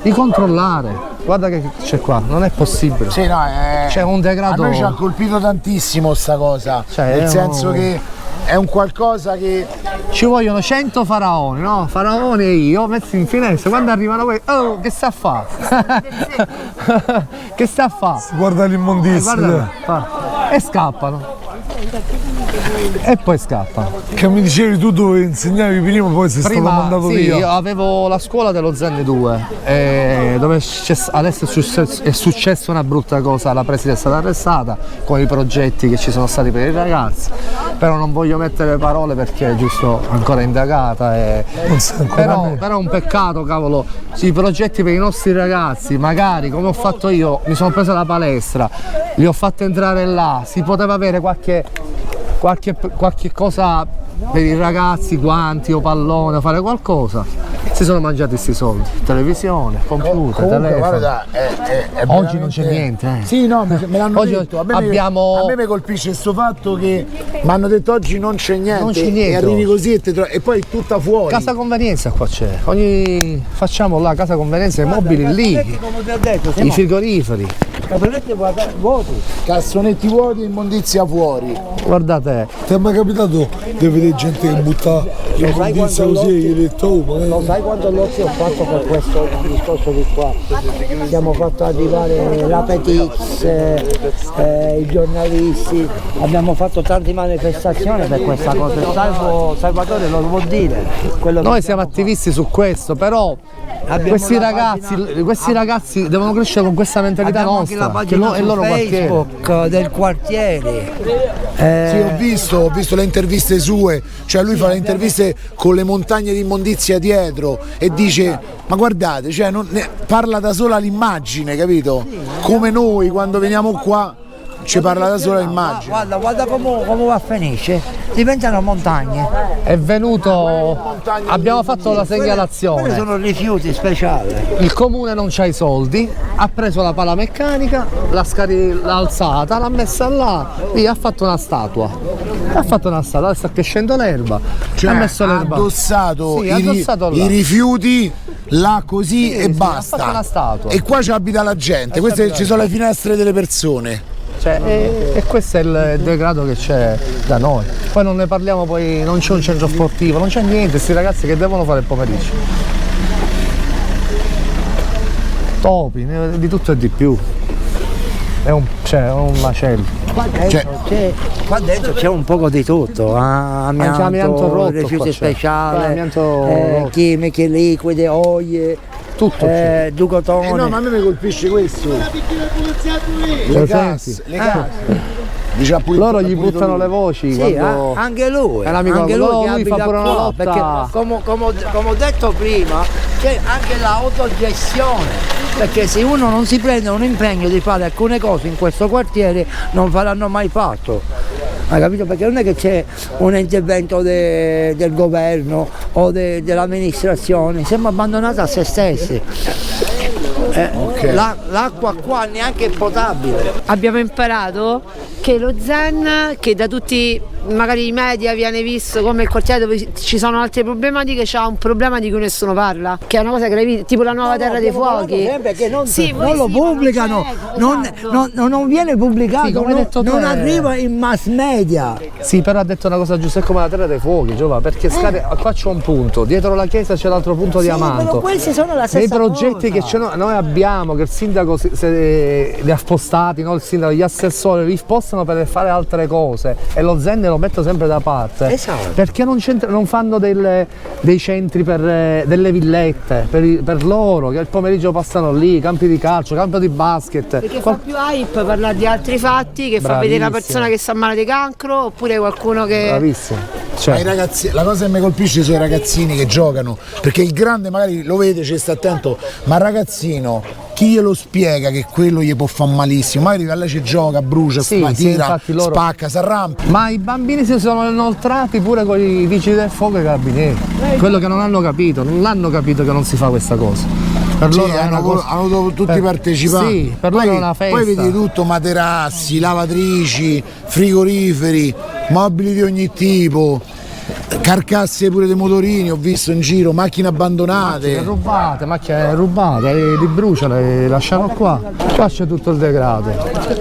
di controllare. Guarda che c'è qua, non è possibile. Sì, no, c'è un degrado. A noi ci ha colpito tantissimo sta cosa, nel senso che è un qualcosa che ci vogliono 100 faraoni, no? Faraoni e io messi in finestra, quando arrivano quei, oh, che sta a fa? Che sta a fa? Guarda l'immondizia. E scappano. E poi scappa. Che mi dicevi tu dove insegnavi prima, poi sei stato mandato via. Io avevo la scuola dello Zen 2, dove adesso è successa una brutta cosa, la preside è stata arrestata con i progetti che ci sono stati per i ragazzi, però non voglio mettere parole perché è giusto ancora indagata. Però è un peccato, cavolo, i progetti per i nostri ragazzi, magari come ho fatto io, mi sono preso la palestra, li ho fatti entrare là, si poteva avere qualche cosa per i ragazzi, guanti o pallone, fare qualcosa. Si sono mangiati questi soldi, televisione, computer, telefono. Guarda, oggi non c'è niente. Sì, no, me l'hanno oggi detto. A me mi colpisce questo fatto che mi hanno detto oggi non c'è niente. Non c'è niente. E arrivi così e poi è tutta fuori. Casa convenienza qua c'è. Facciamo là casa convenienza, i mobili lì, i frigoriferi. Cassonetti vuoti e immondizia fuori. Guardate. Ti è mai capitato di vedere gente che butta l'immondizia così e gli hai detto lo sai quanto lotti ho fatto per questo discorso di qua? Abbiamo fatto arrivare la Petix, i giornalisti, abbiamo fatto tante manifestazioni per questa cosa. Salvatore lo vuol dire. Noi siamo attivisti su questo, però questi ragazzi devono crescere con questa mentalità nostra. La pagina su Facebook del quartiere. Sì, ho visto le interviste sue, cioè lui fa le interviste con le montagne di immondizia dietro e dice ma guardate, cioè parla da sola l'immagine, capito? Come noi quando veniamo qua ci parla da sola l'immagine. Guarda come va a finire, diventano montagne. È venuto, abbiamo fatto la segnalazione. Quelli sono rifiuti speciali. Il comune non c'ha i soldi, ha preso la pala meccanica, l'ha alzata, l'ha messa là, lì ha fatto una statua. Adesso sta crescendo l'erba. Cioè, ha messo l'erba. Addossato i rifiuti là così e basta. Ha fatto una statua. E qua ci abita la gente, queste ci sono le finestre delle persone. E questo è il degrado che c'è da noi. Poi non ne parliamo, poi non c'è un centro sportivo, non c'è niente, questi ragazzi che devono fare il pomeriggio. Topi, di tutto e di più. È un macello. Qua dentro c'è un poco di tutto, amianto rotto, rifiuti speciali, rotto. chimiche liquide, olio, tutto ducotone. No, ma a me mi colpisce questo. Le gas. Loro gli buttano le voci. Sì, anche lui. Anche lui fa pure una lotta. Perché come ho detto prima, c'è anche l'autogestione. Perché se uno non si prende un impegno di fare alcune cose in questo quartiere non faranno mai fatto. Hai capito? Perché non è che c'è un intervento del governo o dell'amministrazione, siamo abbandonati a se stessi. L'acqua qua neanche è potabile. Abbiamo imparato che lo Zen, che da tutti magari i media viene visto come il quartiere dove ci sono altre problematiche, c'ha un problema di cui nessuno parla, che è una cosa gravissima, tipo la nuova Terra dei Fuochi. Che non lo pubblicano, non viene pubblicato, sì, non arriva in mass media. Sì, però ha detto una cosa giusta, è come la Terra dei Fuochi, Giova, perché qua c'è un punto, dietro la chiesa c'è l'altro punto di Amanto. Questi sono la stessa Nei progetti che noi abbiamo, che il sindaco li ha spostati, no? Il sindaco, gli assessori li spostano per fare altre cose e lo Zen lo metto sempre da parte. Esatto. Perché non fanno dei centri delle villette per loro, che il pomeriggio passano lì, campi di calcio, campo di basket. Perché fa più hype parlare di altri fatti che fa vedere una persona che sta male di cancro oppure qualcuno che. Bravissimo. Cioè. I ragazzi, la cosa che mi colpisce sono i ragazzini che giocano, perché il grande magari lo vede, ci sta attento, ma il ragazzino chi glielo spiega che quello gli può far malissimo? Magari là ci gioca, brucia, tira, infatti loro... spacca, si arrampa. Ma i bambini si sono inoltrati pure con i vigili del fuoco e i carabinieri. Quello che non hanno capito, non l'hanno capito che non si fa questa cosa. Per loro hanno tutti partecipato. Sì, per loro è una festa. Poi vedi tutto, materassi, lavatrici, frigoriferi, mobili di ogni tipo, carcasse pure dei motorini, ho visto in giro, macchine abbandonate. Macchine rubate, li bruciano, le lasciano qua. Qua c'è tutto il degrado.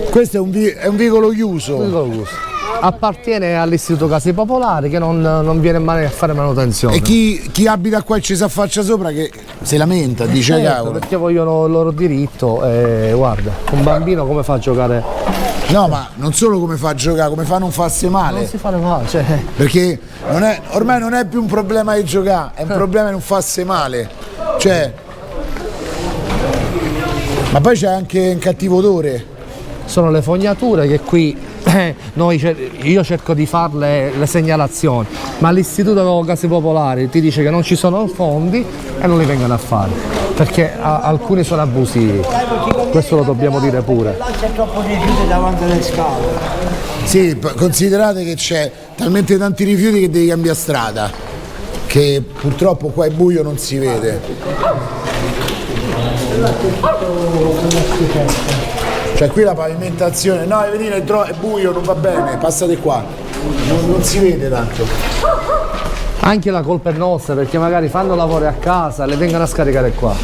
Questo è un vicolo chiuso. Appartiene all'Istituto Case Popolari che non viene mai a fare manutenzione. E chi abita qua e ci si affaccia sopra che si lamenta, dice cavolo. Perché vogliono il loro diritto e guarda, un bambino come fa a giocare? No, ma non solo come fa a giocare, come fa a non farsi male. Non si fa male, cioè. Perché ormai non è più un problema di giocare, è un problema di non farsi male. Cioè. Ma poi c'è anche un cattivo odore. Sono le fognature che qui io cerco di farle le segnalazioni, ma l'Istituto Case Popolari ti dice che non ci sono fondi e non li vengono a fare, perché alcuni sono abusivi, questo lo dobbiamo dire pure. Là c'è troppo rifiuti davanti alle scale. Sì, considerate che c'è talmente tanti rifiuti che devi cambiare strada, che purtroppo qua è buio, non si vede. Cioè qui la pavimentazione, no, venire è buio, non va bene, passate qua, non si vede tanto. Anche la colpa è nostra, perché magari fanno lavori a casa, le vengono a scaricare qua.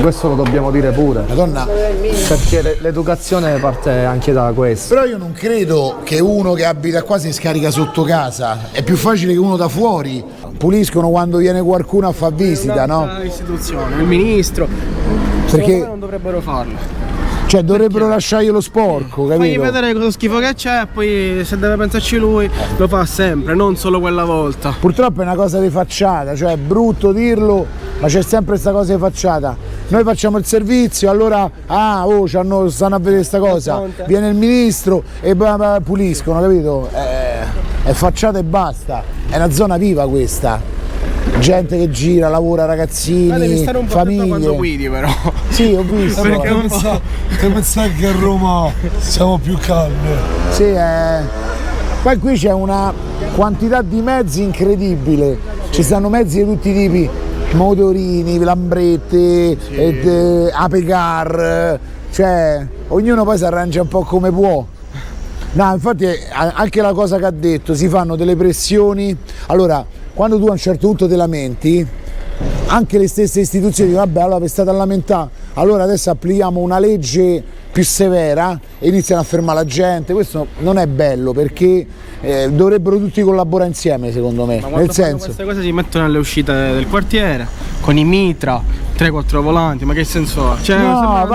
Questo lo dobbiamo dire pure. Madonna. Perché l'educazione parte anche da questo. Però io non credo che uno che abita qua si scarica sotto casa, è più facile che uno da fuori. Puliscono quando viene qualcuno a far visita, no? L'istituzione, il ministro, perché non dovrebbero farlo. Cioè dovrebbero lasciarglielo sporco, capito? Fagli vedere cosa schifo che c'è, poi se deve pensarci lui lo fa sempre, non solo quella volta. Purtroppo è una cosa di facciata, cioè è brutto dirlo, ma c'è sempre questa cosa di facciata. Noi facciamo il servizio, allora stanno a vedere questa cosa, viene il ministro e puliscono, capito? È facciata e basta, è una zona viva questa. Gente che gira, lavora, ragazzini, devi stare un po' famiglie. Quando guidi però. Sì, ho visto. Perché pensare che a Roma siamo più calmi. Sì, poi qui c'è una quantità di mezzi incredibile. Ci stanno mezzi di tutti i tipi, motorini, lambrette, apecar, cioè ognuno poi si arrangia un po' come può. No, infatti anche la cosa che ha detto, si fanno delle pressioni. Allora, quando tu a un certo punto te lamenti, anche le stesse istituzioni dicono vabbè, allora per stare a lamentare, allora adesso applichiamo una legge più severa e iniziano a fermare la gente. Questo non è bello, perché dovrebbero tutti collaborare insieme, secondo me. Ma nel senso, queste cose si mettono alle uscite del quartiere con i mitra, 3-4 volanti, ma che senso ha? Cioè, no,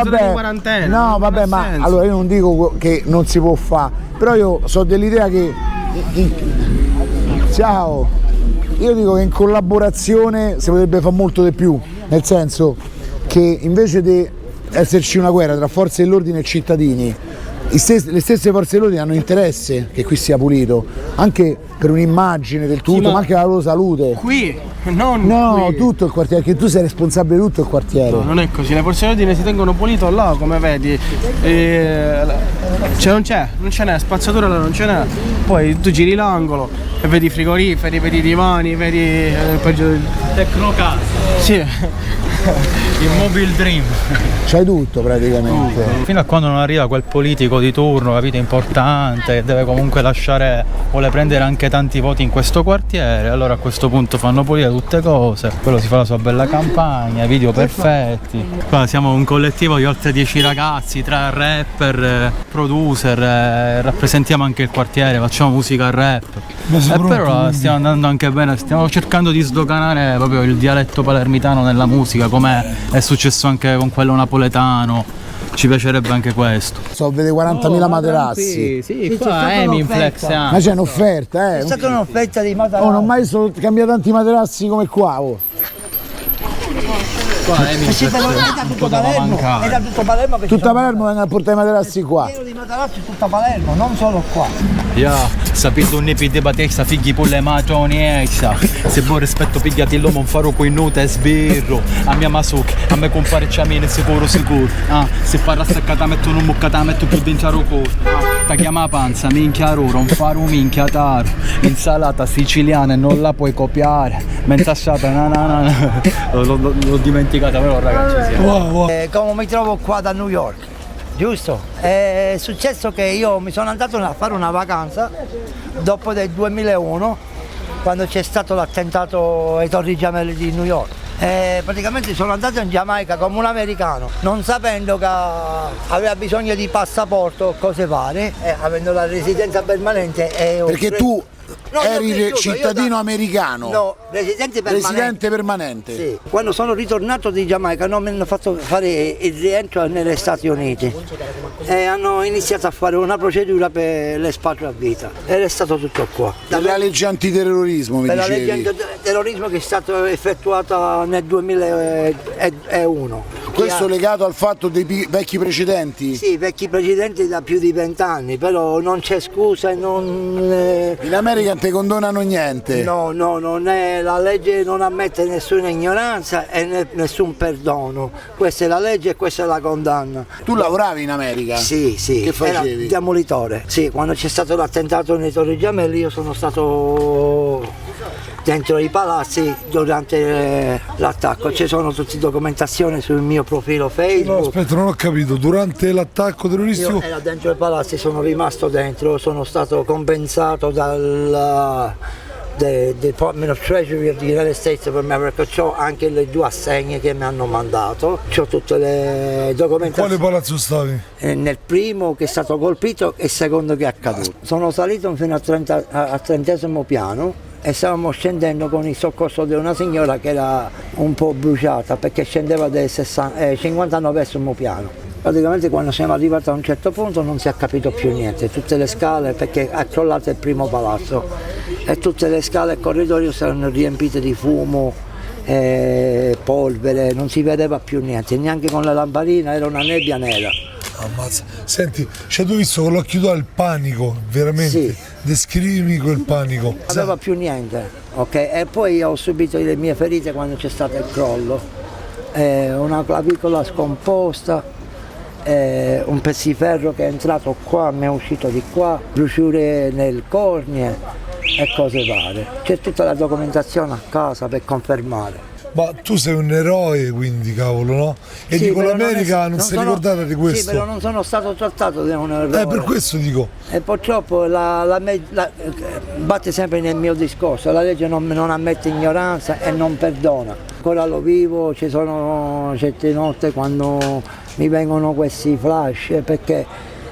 vabbè, ma senso. Allora io non dico che non si può fare, però io so dell'idea che ciao. Io dico che in collaborazione si potrebbe fare molto di più, nel senso che invece di esserci una guerra tra forze dell'ordine e cittadini, le stesse forze dell'ordine hanno interesse che qui sia pulito, anche per un'immagine del tutto, sì, ma anche la loro salute. Qui? Non no, qui. Tutto il quartiere, perché tu sei responsabile di tutto il quartiere. No, non è così, le forze dell'ordine si tengono pulito là, come vedi. Cioè non ce n'è, spazzatura là non ce n'è. Poi tu giri l'angolo e vedi frigoriferi, vedi divani, vedi Tecnocasa. Sì. Il mobile dream. C'hai tutto praticamente. Fino a quando non arriva quel politico di turno, capito, importante, che deve comunque vuole prendere anche tanti voti in questo quartiere, allora a questo punto fanno pulire tutte cose, quello si fa la sua bella campagna, video perfetti. Qua siamo un collettivo di oltre 10 ragazzi, 3 rapper, producer, rappresentiamo anche il quartiere, facciamo musica rap. Però stiamo andando anche bene, stiamo cercando di sdoganare proprio il dialetto palermitano nella musica, come è successo anche con quello napoletano. Ci piacerebbe anche questo. So, vede 40.000 materassi. Sì, qua è Minflex. Ma c'è un'offerta, È stata un'offerta di materassi. non ho mai cambiato tanti materassi come qua. qua, Sì, però è da tutto Palermo, è da tutto Palermo che Tutta Palermo venga a portare i materassi qua. pieno di materassi tutta Palermo, non solo qua. Ja, sapete un nipi di batessa, figli pulle matroni exa. Se vuoi rispetto pigliati l'uomo, un faro coi nuta e sbirro. A mia masuc, a me compare ciamine sicuro. Ah, se parla staccata metto un muccata, metto più dentro cuore. Ta chiama panza, minchia rura, un faro minchia taro. Insalata siciliana e non la puoi copiare. Mentassata, l'ho dimenticata però ragazzi. Come mi trovo qua da New York, giusto? È successo che io mi sono andato a fare una vacanza dopo del 2001, quando c'è stato l'attentato ai Torri Gemelli di New York. Praticamente sono andato in Giamaica come un americano, non sapendo che aveva bisogno di passaporto o cose varie, avendo la residenza permanente. Perché tu eri cittadino americano? No, residente permanente. Sì. Quando sono ritornato di Giamaica non mi hanno fatto fare il rientro negli Stati Uniti e hanno iniziato a fare una procedura per l'espatrio a vita ed è stato tutto qua. Per la legge antiterrorismo, mi per dicevi? La legge antiterrorismo che è stata effettuata nel 2001. Questo legato al fatto dei vecchi precedenti? Sì, vecchi precedenti da più di 20 anni, però non c'è scusa e non... In America non ti condonano niente? No, la legge non ammette nessuna ignoranza e nessun perdono. Questa è la legge e questa è la condanna. Tu lavoravi in America? Sì. Che facevi? Era demolitore. Sì, quando c'è stato l'attentato nei Torri Gemelli io sono stato dentro i palazzi durante l'attacco. Ci sono tutte documentazioni sul mio profilo Facebook. No, aspetta, non ho capito, durante l'attacco terroristico? Io ero dentro i palazzi, sono rimasto dentro, sono stato compensato dal Department of Treasury of the United States of America, ho anche le 2 assegne che mi hanno mandato, ho tutte le documentazioni. Quale palazzo stavi? Nel primo che è stato colpito e il secondo che è accaduto. Sono salito fino al 30° piano e stavamo scendendo con il soccorso di una signora che era un po' bruciata perché scendeva del 59° piano. Praticamente quando siamo arrivati a un certo punto non si è capito più niente, tutte le scale, perché ha crollato il primo palazzo e tutte le scale e corridoi saranno riempite di fumo, polvere, non si vedeva più niente, neanche con la lampadina, era una nebbia nera. Ammazza. Senti, tu hai visto con l'occhio tuo il panico, veramente? Sì. Descrivimi quel panico. Non aveva più niente, ok? E poi ho subito le mie ferite quando c'è stato il crollo, una clavicola scomposta, un pezziferro che è entrato qua, mi è uscito di qua, bruciure nel cornea e cose varie. C'è tutta la documentazione a casa per confermare. Ma tu sei un eroe quindi, cavolo, no? E sì, dico l'America non si è ricordata di questo. Sì, però non sono stato trattato di un eroe. Per questo dico. E purtroppo batte sempre nel mio discorso, la legge non ammette ignoranza e non perdona. Ancora lo vivo, ci sono certe notti quando mi vengono questi flash perché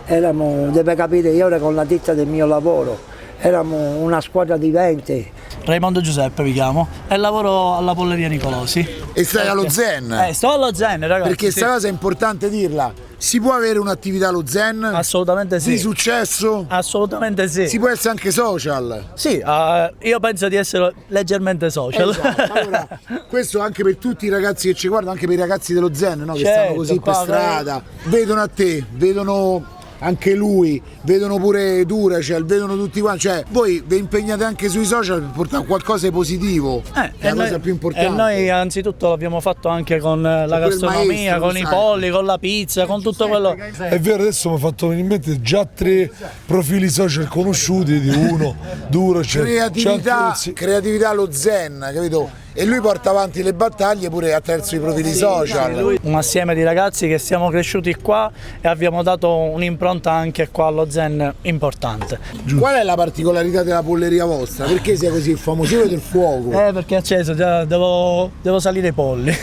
deve capire, io ero con la ditta del mio lavoro, eravamo una squadra di 20. Raimondo Giuseppe mi chiamo e lavoro alla Polleria Nicolosi. E stai allo Zen? Sto allo Zen, ragazzi. Perché questa cosa è importante dirla. Si può avere un'attività allo Zen? Assolutamente sì. Di successo? Assolutamente sì. Si può essere anche social? Sì, io penso di essere leggermente social. Esatto. Allora, questo anche per tutti i ragazzi che ci guardano, anche per i ragazzi dello Zen, no? Che stanno così per strada, vedono a te, vedono anche lui, vedono pure Duracell, vedono tutti quanti, cioè voi vi impegnate anche sui social per portare qualcosa di positivo, è la cosa più importante. E noi anzitutto l'abbiamo fatto anche con la gastronomia, con i polli, con la pizza, con tutto quello. È vero, adesso mi ha fatto venire in mente già 3 profili social conosciuti di uno, Duracell, creatività allo Zen, capito? E lui porta avanti le battaglie pure attraverso i profili social. Un assieme di ragazzi che siamo cresciuti qua e abbiamo dato un'impronta anche qua allo Zen importante. Qual è la particolarità della polleria vostra? Perché sia così famoso? Io vedo il fuoco. Perché è acceso, devo salire i polli.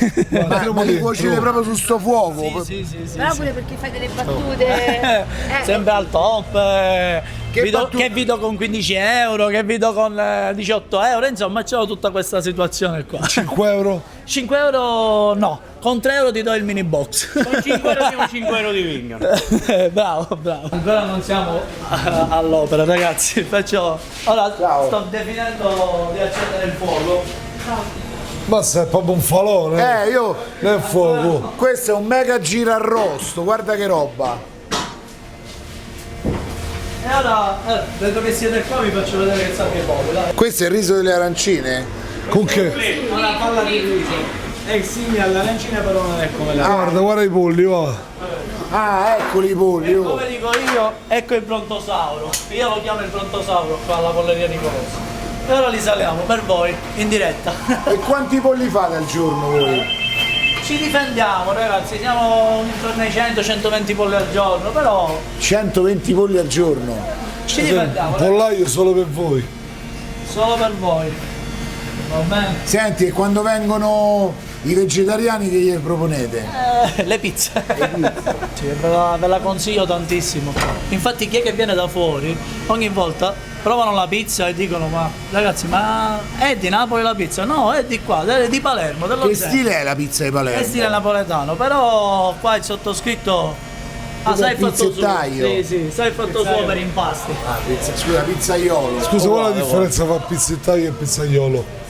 Ma li cuocete proprio su sto fuoco? Sì. Però pure perché fai delle battute. Sempre al top. Che video con 15 euro, che video con 18 euro, insomma c'è tutta questa situazione qua. 5 euro? 5 euro no, con 3 euro ti do il mini box. Con 5 euro siamo 5 euro di vingano. Bravo. Ancora non siamo all'opera ragazzi, perciò ora sto definendo di accendere il fuoco. Basta, è proprio un falone. Io. Non è fuoco. Questo è un mega girarrosto, guarda che roba. E ora, vedo che siete qua, vi faccio vedere che sa che pollo, dai. Questo è il riso delle arancine? Con che? Una palla di riso. È simile alle arancine, però non è come la. Guarda i polli, va. Ah, eccoli i polli. E come dico io, ecco il brontosauro. Io lo chiamo il brontosauro qua alla polleria Nicolosi. E ora li saliamo per voi, in diretta. E quanti polli fate al giorno voi? Ci difendiamo ragazzi, siamo intorno ai 100-120 polli al giorno, però 120 polli al giorno. ci difendiamo. Un pollaio solo per voi. Solo per voi. Va bene? Senti, e quando vengono i vegetariani che gli proponete? Le pizze. Sì, ve la consiglio tantissimo. Infatti chi è che viene da fuori, ogni volta provano la pizza e dicono ma ragazzi ma è di Napoli la pizza? No, è di qua, è di Palermo. Che stile è la pizza di Palermo? È stile napoletano, però qua il sottoscritto sai fatto pizzettaio. Sì, sai fatto suo per impasti. Scusa, pizzaiolo. Scusa, qual è la differenza tra pizzettaio e pizzaiolo?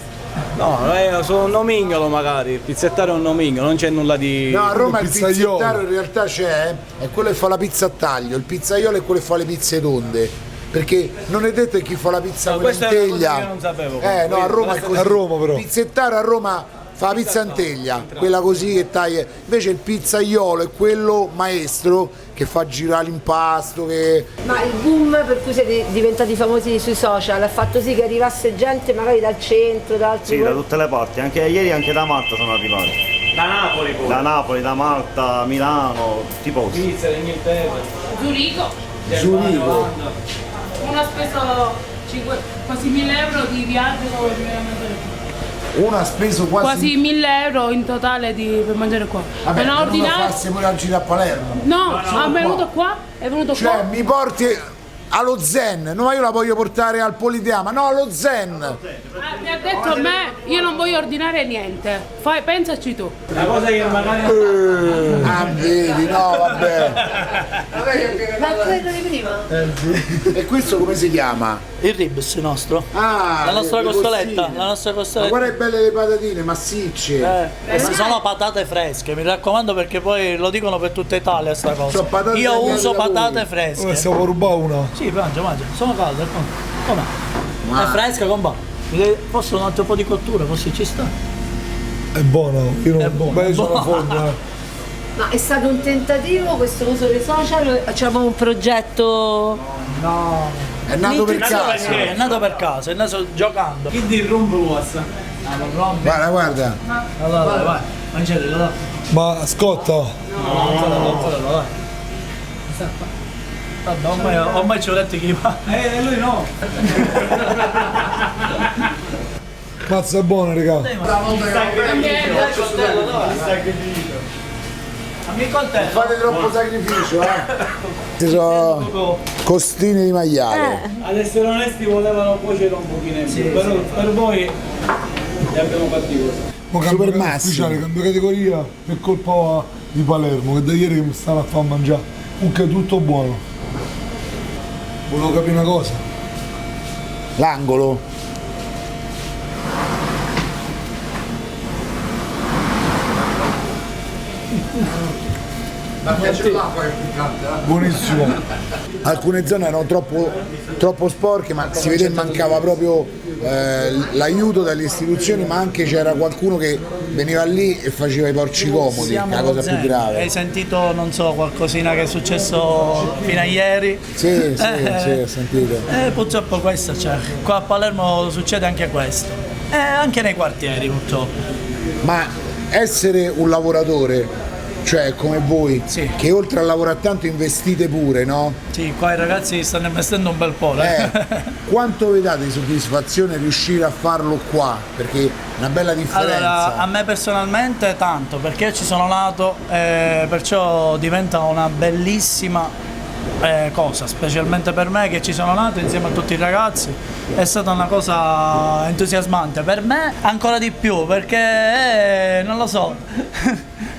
No, sono un nomignolo magari, il pizzettario è un nomignolo, non c'è nulla di. No, a Roma il pizzaiolo. pizzettario in realtà c'è, è quello che fa la pizza a taglio, il pizzaiolo è quello che fa le pizze tonde. Perché non è detto che chi fa la pizza con questa è una cosa teglia. che io non sapevo. No, a Roma è così. A Roma però. Il pizzettario a Roma fa la pizza in teglia, quella così che taglia. Invece il pizzaiolo è quello maestro che fa girare l'impasto. Ma il boom per cui siete diventati famosi sui social ha fatto sì che arrivasse gente magari dal centro, da altri. Sì, da tutte le parti, anche ieri anche da Malta sono arrivati. Da Napoli poi. Da Napoli, da Malta, Milano, tutti i posti. Svizzera, Inghilterra. Zurigo. Zurigo. Uno ha speso quasi 1000 euro di viaggio Uno ha speso quasi 1000 euro in totale per mangiare qua. Vabbè, non ho non ordinato. farsi pure a giro a Palermo. No, è venuto qua, è venuto Cioè, qua. mi porti allo Zen, no, ma io la voglio portare al Politeama, no, allo Zen. Mi ha detto a me, io non voglio ordinare niente. Pensaci tu. La cosa che magari. Vedi, no, vabbè. Ma quello di prima? E questo come si chiama? Il ribs nostro. Ah, la nostra le costoletta. costine. La nostra Ma costoletta. guarda che belle le patatine, massicce. Queste sono patate fresche, mi raccomando perché poi lo dicono per tutta Italia sta cosa. Sono patate Io tagliate uso da voi. patate fresche. Stiamo rubando una. Sì, mangia, sono calde. Com'è? È fresca, com'è? Forse un altro po' di cottura, forse ci sta. È buona, io non È buona, beh, è sono buona. forte. Ma è stato un tentativo questo uso dei social? C'era un progetto. No. È nato per caso. È nato per caso, è nato giocando. Chi di rumbuas? Guarda, guarda. Allora, vai, mangiatelo, dai. Ma scotta. No, dai. Vabbè, ormai ci ho detto chi va. Lui no. Mazza è buona, raga. Amico coltello. Fate troppo sacrificio, Ci sono costine di maiale. Ad essere onesti volevano cuocere un pochino in più, però per voi li abbiamo fatti così. Super massimo. Ufficiale, cambio categoria per colpa di Palermo, che da ieri che mi stanno a far mangiare. Comunque è tutto buono. Volevo capire una cosa. L'angolo. Buonissimo. Alcune zone erano troppo sporche, ma si vede che mancava proprio l'aiuto dalle istituzioni, ma anche c'era qualcuno che veniva lì e faceva i porci comodi, che è la cosa più grave. Hai sentito, non so, qualcosina che è successo fino a ieri? Sì, ho sentito. Purtroppo questo c'è. Qua a Palermo succede anche questo. Anche nei quartieri purtroppo. Ma essere un lavoratore, cioè come voi, che oltre a lavorare tanto investite pure, no? Sì, qua i ragazzi stanno investendo un bel po'. Quanto vi date di soddisfazione riuscire a farlo qua? Perché è una bella differenza. Allora, a me personalmente tanto, perché ci sono nato, perciò diventa una bellissima cosa, specialmente per me che ci sono nato insieme a tutti i ragazzi. È stata una cosa entusiasmante per me, ancora di più, perché non lo so.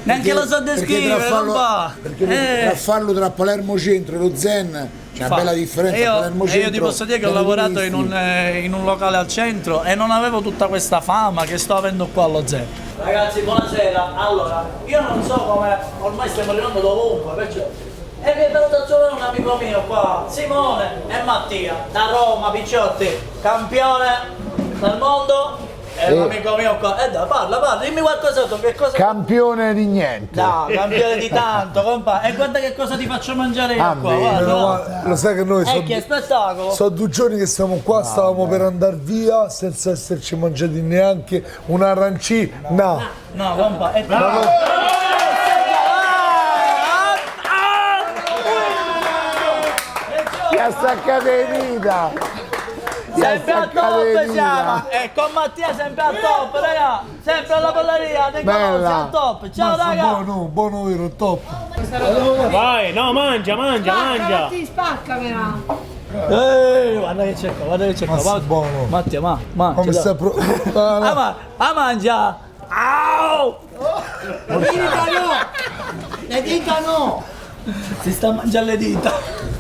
Neanche lo so descrivere, non va. Perché tra farlo tra Palermo Centro e lo Zen c'è una bella differenza. Palermo Centro, io ti posso dire che ho lavorato in un locale al centro e non avevo tutta questa fama che sto avendo qua allo Zen. Ragazzi, buonasera. Allora, io non so come, ormai stiamo arrivando dovunque, perciò. E mi è venuto a trovare un amico mio qua, Simone e Mattia, da Roma, Picciotti, campione del mondo. E l'amico mio qua, dai, parla, dimmi qualcos'altro, che cosa... Campione di niente. No, campione di tanto, compa. E guarda che cosa ti faccio mangiare io qua, guarda. Lo sai che noi che spettacolo. sono 2 giorni che siamo qua, stavamo per andare via senza esserci mangiati neanche un'arancina. No, compa, è Ti ha staccato le dita. Sempre a top siamo! E con Mattia sempre a top, raga! Sempre alla polleria, ti conosci a top! Ciao raga! Buono vero, top! Vai, no, mangia! Ti spacca però! Guarda che cerca, buono! Mattia, Come mangia! Mangia! Au! Le dita no! Si sta mangiando le dita!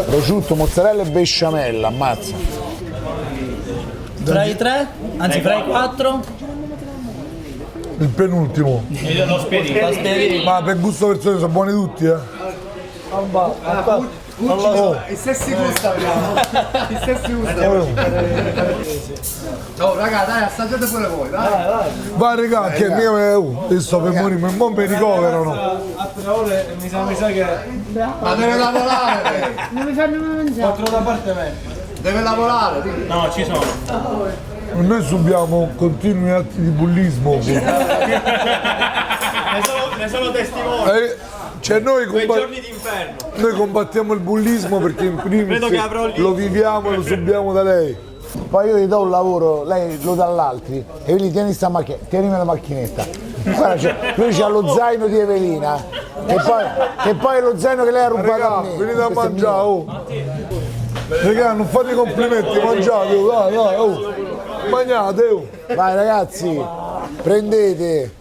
Prosciutto, mozzarella e besciamella, ammazza. Fra i 3? Anzi, fra i 4? Il penultimo. Lo spedito. Ma per gusto persone sono buoni tutti, eh? E se si gusta vediamo. E se si gusta. Oh raga, dai, assaggiate pure voi, dai. Vai raga, che io sto per morire, ma non mi ricoverano. A 3 ore mi sa che... Ma deve lavorare! Non mi fanno mangiare! 4 da parte me. Deve lavorare! No, ci sono. Noi subiamo continui atti di bullismo. Ne sono testimoni. Cioè noi, giorni d'inferno. Noi combattiamo il bullismo perché in primis lo viviamo e lo subiamo da lei. Poi io gli do un lavoro, lei lo dà all'altri e quindi tieni sta macchinetta, tienimi la macchinetta. Guarda, lui c'ha lo zaino di Evelina e poi è lo zaino che lei ha rubato a me. Venite a mangiare, oh. Raga, non fate complimenti, mangiate, dai, mangiate, oh. Vai ragazzi, prendete.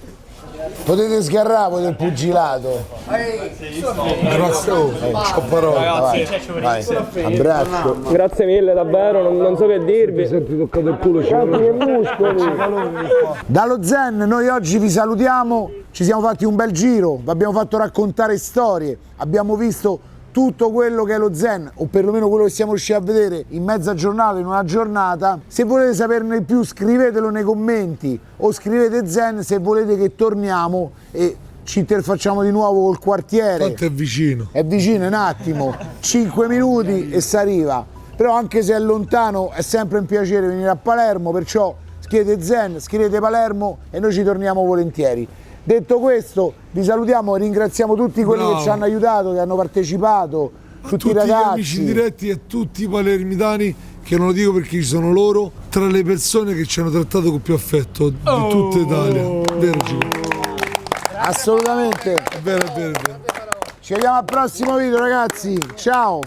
Potete sgarrare voi del pugilato. Grazie, c'ho parola. Vai. Abbraccio. Grazie mille, davvero, non so che dirvi. Sempre toccato il culo, c'è Dallo Zen noi oggi vi salutiamo, ci siamo fatti un bel giro, vi abbiamo fatto raccontare storie, abbiamo visto tutto quello che è lo Zen, o perlomeno quello che siamo riusciti a vedere in mezza giornata, in una giornata. Se volete saperne di più scrivetelo nei commenti o scrivete Zen se volete che torniamo e ci interfacciamo di nuovo col quartiere. Tanto è vicino. È vicino, un attimo, 5 minuti e si arriva. Però anche se è lontano è sempre un piacere venire a Palermo, perciò scrivete Zen, scrivete Palermo e noi ci torniamo volentieri. Detto questo, vi salutiamo e ringraziamo tutti quelli che ci hanno aiutato, che hanno partecipato, tutti i ragazzi. Gli amici diretti e tutti i palermitani, che non lo dico perché ci sono loro, tra le persone che ci hanno trattato con più affetto di tutta Italia. Vero, assolutamente. È vero. Ci vediamo al prossimo video ragazzi, ciao!